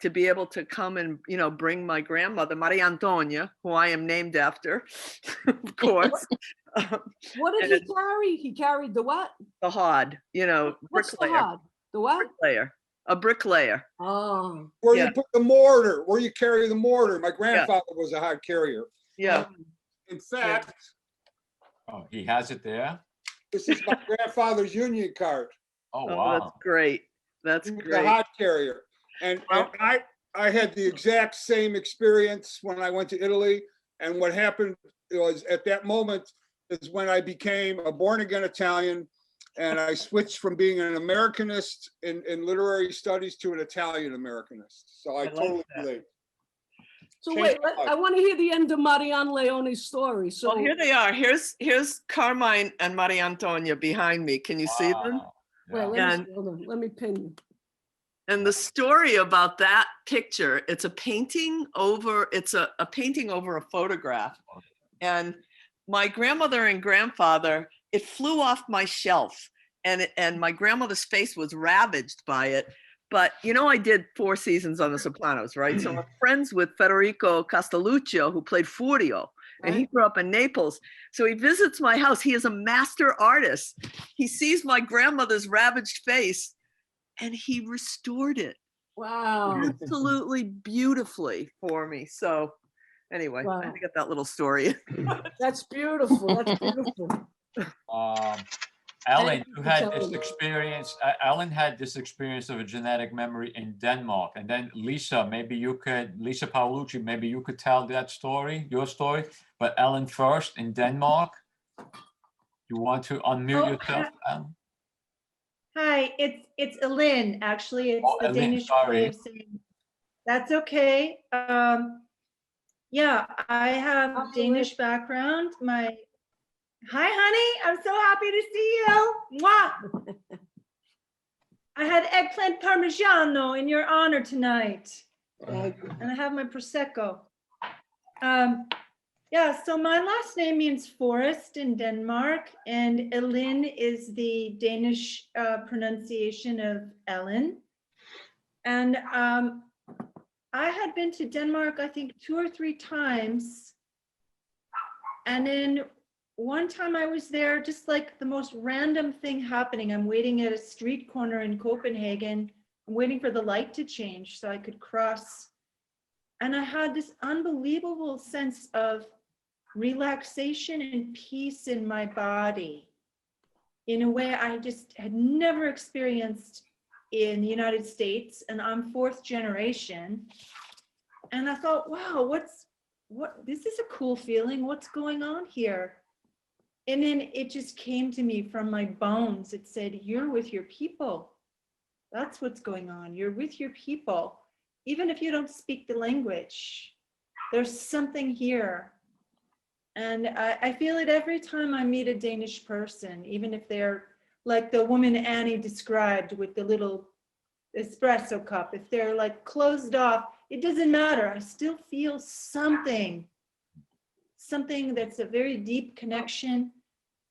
to be able to come and, you know, bring my grandmother, Maria Antonia, who I am named after, of course. What did he carry? He carried the what? The hod, you know, What's bricklayer. The hod? The what? Bricklayer. A bricklayer. Oh. Where you put the mortar, where you carry the mortar. My grandfather was a hod carrier. Yeah. In fact, oh, he has it there. This is my grandfather's union card. Oh, wow. That's great. That's He was great. a hod carrier. And Well- I had the exact same experience when I went to Italy. And what happened was at that moment is when I became a born again Italian, and I switched from being an Americanist in literary studies to an Italian Americanist. So I like totally that. relate. So Change wait, my life. I want to hear the end of Marianne Leone's story. So Well, here they are. Here's Carmine and Maria Antonia behind me. Can you see them? Wow. wait, Yeah. let me And- see, hold on. Let me pin you. And the story about that picture, it's a painting over, it's a painting over a photograph. And my grandmother and grandfather, it flew off my shelf, and my grandmother's face was ravaged by it. But you know, I did 4 seasons on The Sopranos, right? So I'm friends with Federico Castelluccio, who played Furio, and he Right. grew up in Naples. So he visits my house. He is a master artist. He sees my grandmother's ravaged face, and he restored it Wow. absolutely beautifully for me. So anyway, I had Wow. to get that little story. That's beautiful. That's beautiful. Ellen, you you for had telling this me. experience, Ellen had this experience of a genetic memory in Denmark. And then Lisa, Lisa Paolucci, maybe you could tell that story, your story. But Ellen first in Denmark. You want to unmute Oh, yourself, Ellen? Hi, it's Elin, actually. It's Oh, the Elin, Danish sorry. way of saying. That's okay. Yeah, I have Hi, Danish background. Hi, honey. I'm so happy to see you. Mwah. I had eggplant parmigiano in your honor tonight, Thank you. and I have my prosecco. Yeah, so my last name means forest in Denmark, and Elin is the Danish pronunciation of Ellen. And I had been to Denmark, I think 2 or 3 times. And then one time I was there, just like the most random thing happening. I'm waiting at a street corner in Copenhagen. I'm waiting for the light to change so I could cross. And I had this unbelievable sense of relaxation and peace in my body in a way I just had never experienced in the United States. And I'm 4th generation. And I thought, wow, this is a cool feeling. What's going on here? And then it just came to me from my bones. It said, you're with your people. That's what's going on. You're with your people. Even if you don't speak the language, there's something here. And I feel it every time I meet a Danish person, even if they're like the woman Annie described with the little espresso cup. If they're like closed off, it doesn't matter. I still feel something that's a very deep connection.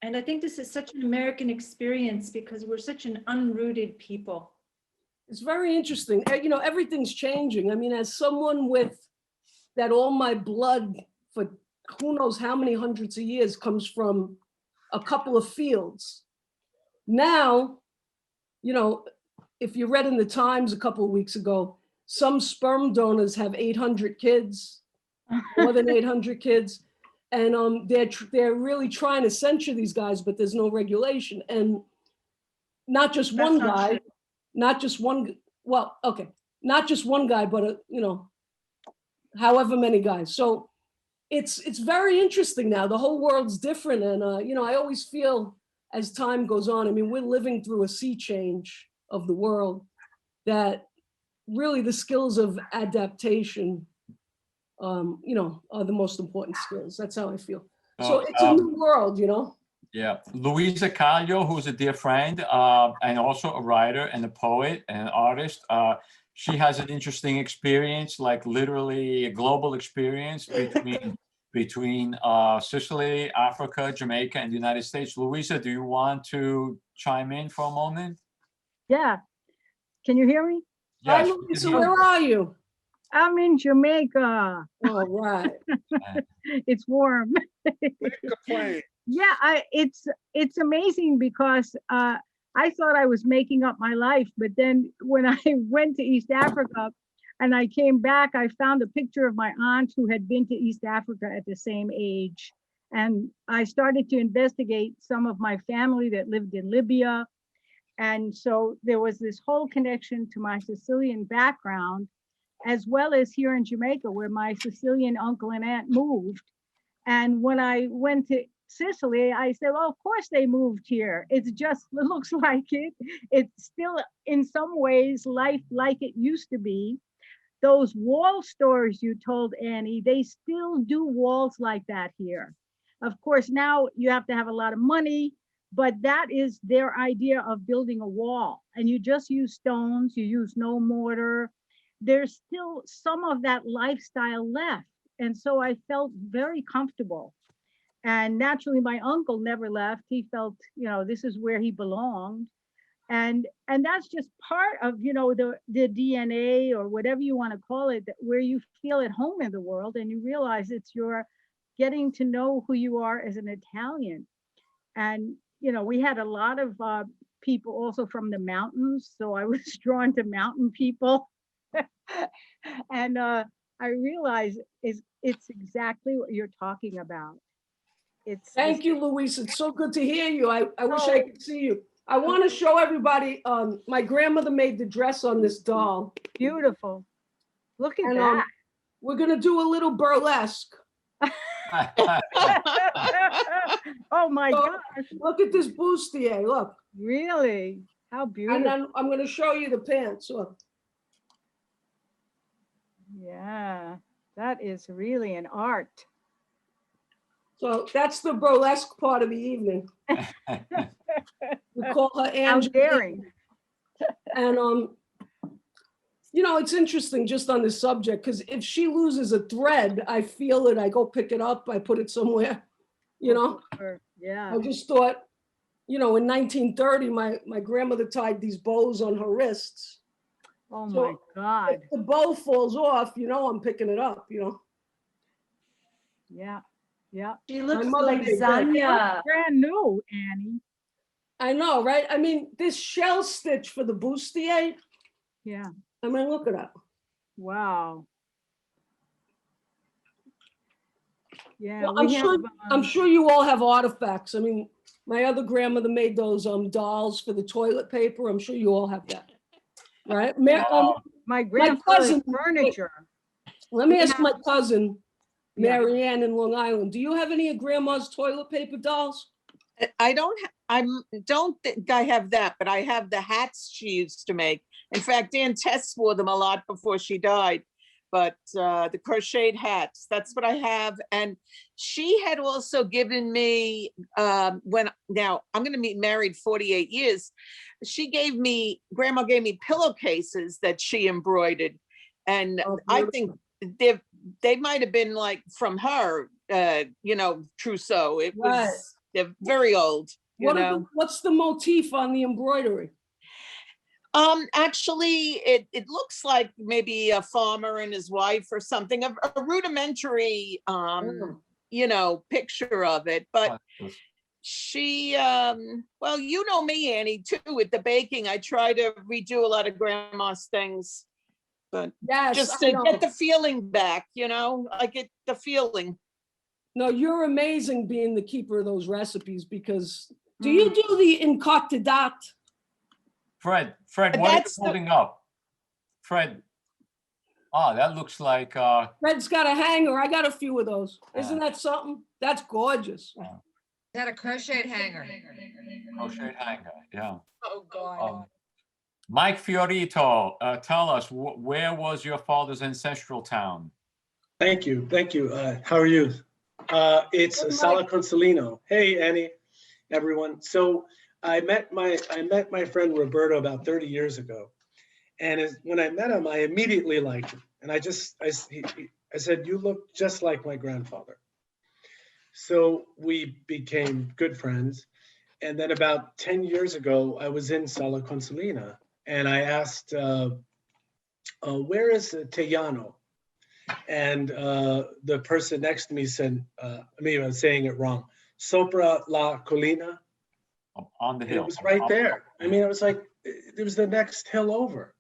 And I think this is such an American experience because we're such an unrooted people. It's very interesting. You know, everything's changing. I mean, as someone with that, all my blood for who knows how many hundreds of years comes from a couple of fields. Now, you know, if you read in the Times a couple of weeks ago, some sperm donors have 800 kids, more than 800 kids. And they're really trying to censure these guys, but there's no regulation. And not just That's one not guy, true. not just one, well, okay, not just one guy, but, you know, however many guys. So it's very interesting now. The whole world's different. And, you know, I always feel as time goes on, I mean, we're living through a sea change of the world that really the skills of adaptation, you know, are the most important skills. That's how I feel. So it's a new world, you know? Yeah, Luisa Caglio, who's a dear friend and also a writer and a poet and an artist. She has an interesting experience, like literally a global experience between Sicily, Africa, Jamaica, and the United States. Luisa, do you want to chime in for a moment? Yeah. Can you hear me? Hi, Yes. Luisa, where are you? I'm in Jamaica. All right. It's warm. Make a plane. Yeah, it's amazing because I thought I was making up my life, but then when I went to East Africa and I came back, I found a picture of my aunt who had been to East Africa at the same age. And I started to investigate some of my family that lived in Libya. And so there was this whole connection to my Sicilian background, as well as here in Jamaica, where my Sicilian uncle and aunt moved. And when I went to Sicily, I said, well, of course they moved here. It's just, it looks like it. It's still in some ways life like it used to be. Those wall stories you told Annie, they still do walls like that here. Of course, now you have to have a lot of money, but that is their idea of building a wall. And you just use stones, you use no mortar. There's still some of that lifestyle left. And so I felt very comfortable. And naturally, my uncle never left. He felt, you know, this is where he belonged. And that's just part of, you know, the DNA or whatever you want to call it, where you feel at home in the world and you realize it's your getting to know who you are as an Italian. And, you know, we had a lot of people also from the mountains. So I was drawn to mountain people. And I realized it's exactly what you're talking about. Thank you, Louise. It's so good to hear you. I wish I could see you. I want to show everybody, my grandmother made the dress on this doll. Beautiful. Look at And that. we're going to do a little burlesque. Oh my So, gosh. Look at this bustier, look. Really? How And beautiful. then I'm going to show you the pants, look. Yeah, that is really an art. So that's the burlesque part of the evening. We call her How Angela. daring. And you know, it's interesting just on this subject, because if she loses a thread, I feel it, I go pick it up, I put it somewhere, you know? Yeah. I just thought, you know, in 1930, my grandmother tied these bows on her wrists. Oh So my God. if the bow falls off, you know, I'm picking it up, you know? Yeah. Yeah. She looks mother like did that. Zanya. Brand new, Annie. I know, right? I mean, this shell stitch for the bustier, Yeah. I mean, look at that. Wow. Yeah. Well, we have, I'm sure you all have artifacts. I mean, my other grandmother made those dolls for the toilet paper. I'm sure you all have that, right? my grandfather's cousin- furniture. Let me we ask have- my cousin, Yeah. Marianne in Long Island. Do you have any of grandma's toilet paper dolls? I don't think I have that, but I have the hats she used to make. In fact, Aunt Tess wore them a lot before she died. But the crocheted hats, that's what I have. And she had also given me, now I'm going to be married 48 years. Grandma gave me pillowcases that she embroidered. And Oh, I think they might have been like from her, you know, trousseau. It was, Right. they're very old, you know. What's the motif on the embroidery? Actually, it looks like maybe a farmer and his wife or something, a rudimentary, you know, picture of it. But she, well, you know me, Annie, too, with the baking. I try to redo a lot of grandma's things, but Yes, just I to know. get the feeling back, you know, I get the feeling. No, you're amazing being the keeper of those recipes, because do you do the incotidat? Fred, what are you That's the- holding up? Fred. Oh, that looks like Fred's got a hanger. I got a few of those. Isn't that something? That's gorgeous. Is that a crocheted hanger? crochet hanger. Yeah. Oh, God. Mike Fiorito, tell us, where was your father's ancestral town? Thank you. How are you? It's Good, Sala Mike. Consolino. Hey, Annie, everyone. So I met my friend Roberto about 30 years ago, and when I met him, I immediately liked him, and I said, "You look just like my grandfather." So we became good friends, and then about 10 years ago, I was in Sala Consolina, and I asked, "Where is Tejano?" And the person next to me said, maybe I'm saying it wrong, Sopra la Collina. On the And hill. it was right there. I mean, it was like, it was the next hill over.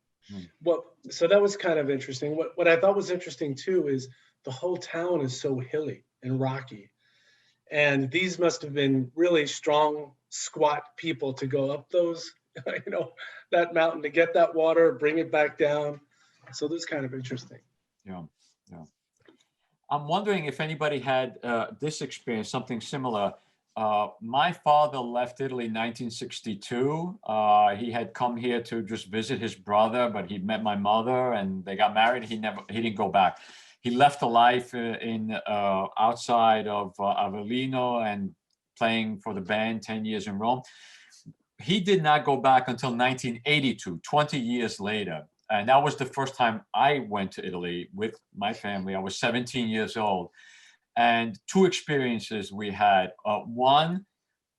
So that was kind of interesting. What I thought was interesting too is the whole town is so hilly and rocky. And these must have been really strong, squat people to go up those you know, that mountain to get that water, bring it back down. So this is kind of interesting. Yeah, yeah. I'm wondering if anybody had this experience, something similar. My father left Italy in 1962. He had come here to just visit his brother, but he met my mother and they got married. He didn't go back. He left a life in outside of Avellino and playing for the band 10 years in Rome. He did not go back until 1982, 20 years later. And that was the first time I went to Italy with my family. I was 17 years old. And two experiences we had. One,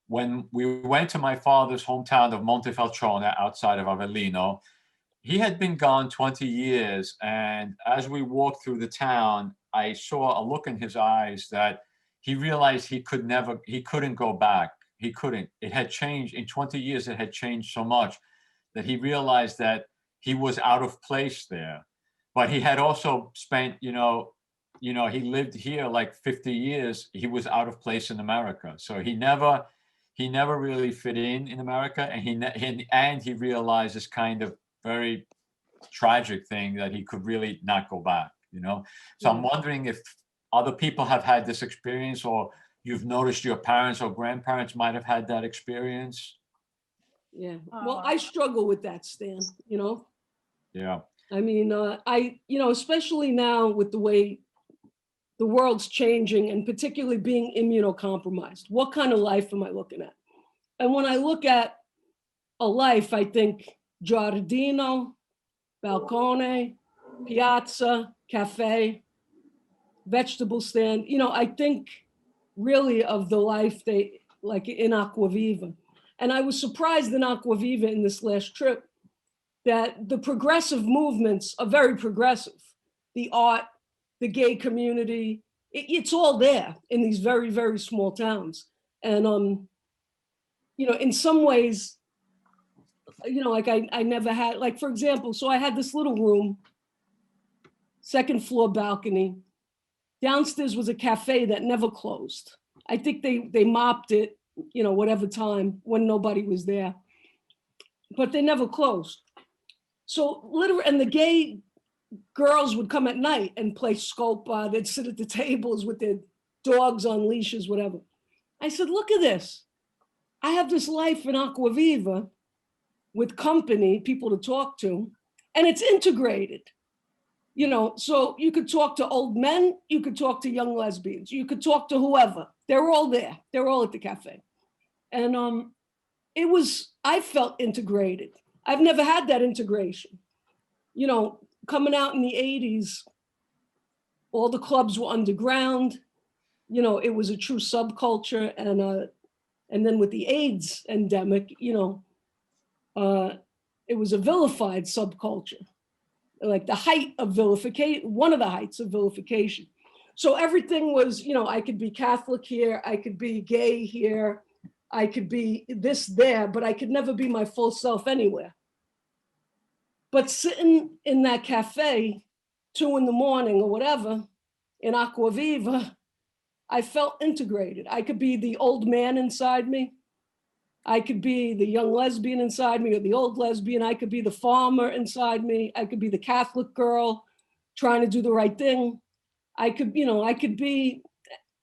when we went to my father's hometown of Montefalcione outside of Avellino, he had been gone 20 years. And as we walked through the town, I saw a look in his eyes that he realized he couldn't go back. He couldn't. It had changed. In 20 years, it had changed so much that he realized that he was out of place there. But he had also spent, he lived here like 50 years. He was out of place in America. So he never really fit in America. And he realized this kind of very tragic thing that he could really not go back, So I'm wondering if other people have had this experience, or you've noticed your parents or grandparents might have had that experience. Yeah, well, I struggle with that, Stan, Yeah. I mean, especially now with the way the world's changing and particularly being immunocompromised, what kind of life am I looking at? And when I look at a life, I think giardino, balcone, piazza, cafe, vegetable stand. I think really of the life they like in Acquaviva. And I was surprised in Acquaviva in this last trip that the progressive movements are very progressive. The art, the gay community, it's all there in these very, very small towns. And, in some ways, like I never had, like, for example, so I had this little room, second floor balcony. Downstairs was a cafe that never closed. I think they mopped it, whatever time when nobody was there, but they never closed. So literally, and the gay girls would come at night and play scopa. They'd sit at the tables with their dogs on leashes, whatever. I said, look at this. I have this life in Acquaviva with company, people to talk to, and it's integrated. So you could talk to old men, you could talk to young lesbians, you could talk to whoever. They're all there. They're all at the cafe. And I felt integrated. I've never had that integration. Coming out in the 80s, all the clubs were underground. It was a true subculture. And then with the AIDS endemic, it was a vilified subculture. Like the height of vilification, one of the heights of vilification. So everything was, I could be Catholic here, I could be gay here, I could be this there, but I could never be my full self anywhere. But sitting in that cafe, 2 a.m. or whatever, in Acquaviva, I felt integrated. I could be the old man inside me. I could be the young lesbian inside me or the old lesbian. I could be the farmer inside me. I could be the Catholic girl trying to do the right thing. I could be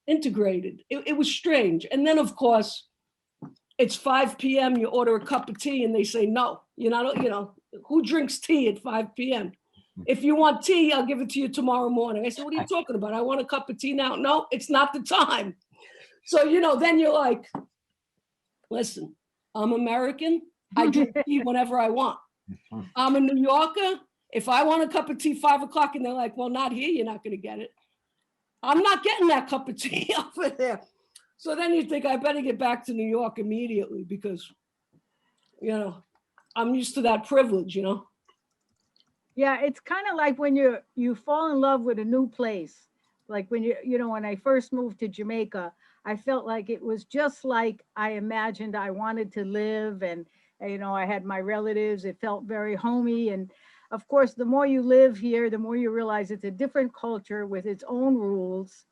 integrated. It was strange. And then of course, it's 5 p.m. You order a cup of tea and they say, no, who drinks tea at 5 p.m.? If you want tea, I'll give it to you tomorrow morning. I said, what are you talking about? I want a cup of tea now. No, it's not the time. So, then you're like, listen, I'm American. I drink tea whenever I want. I'm a New Yorker. If I want a cup of tea 5 o'clock and they're like, well, not here, you're not going to get it. I'm not getting that cup of tea over there. So then you think I better get back to New York immediately because, I'm used to that privilege, Yeah, it's kind of like when you fall in love with a new place. Like when when I first moved to Jamaica, I felt like it was just like I imagined I wanted to live, and I had my relatives. It felt very homey, and of course, the more you live here, the more you realize it's a different culture with its own rules.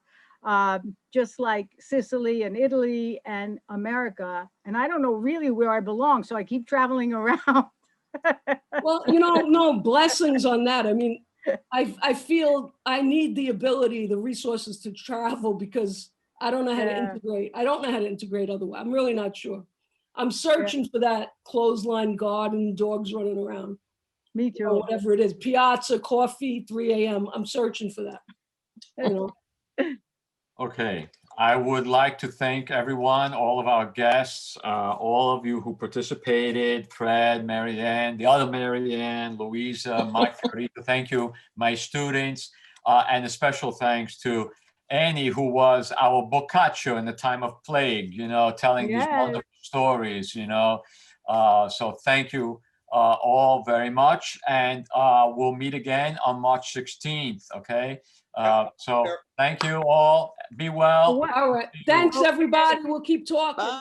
just like Sicily and Italy and America. And I don't know really where I belong, so I keep traveling around. Well, no blessings on that. I mean, I feel I need the ability, the resources to travel because I don't know how to Yeah. integrate. I don't know how to integrate otherwise. I'm really not sure. I'm searching for that clothesline garden, dogs running around, Me or too. whatever it is. Piazza, coffee, 3 a.m. I'm searching for that. Okay, I would like to thank everyone, all of our guests, all of you who participated, Fred, Marianne, the other Marianne, Louisa, Mike, Farita, thank you, my students, and a special thanks to Annie, who was our boccaccio in the time of plague, telling these Yes. wonderful stories, so thank you all very much, and we'll meet again on March 16th, okay? So thank you all. Be well. All right. Thanks, everybody. We'll keep talking.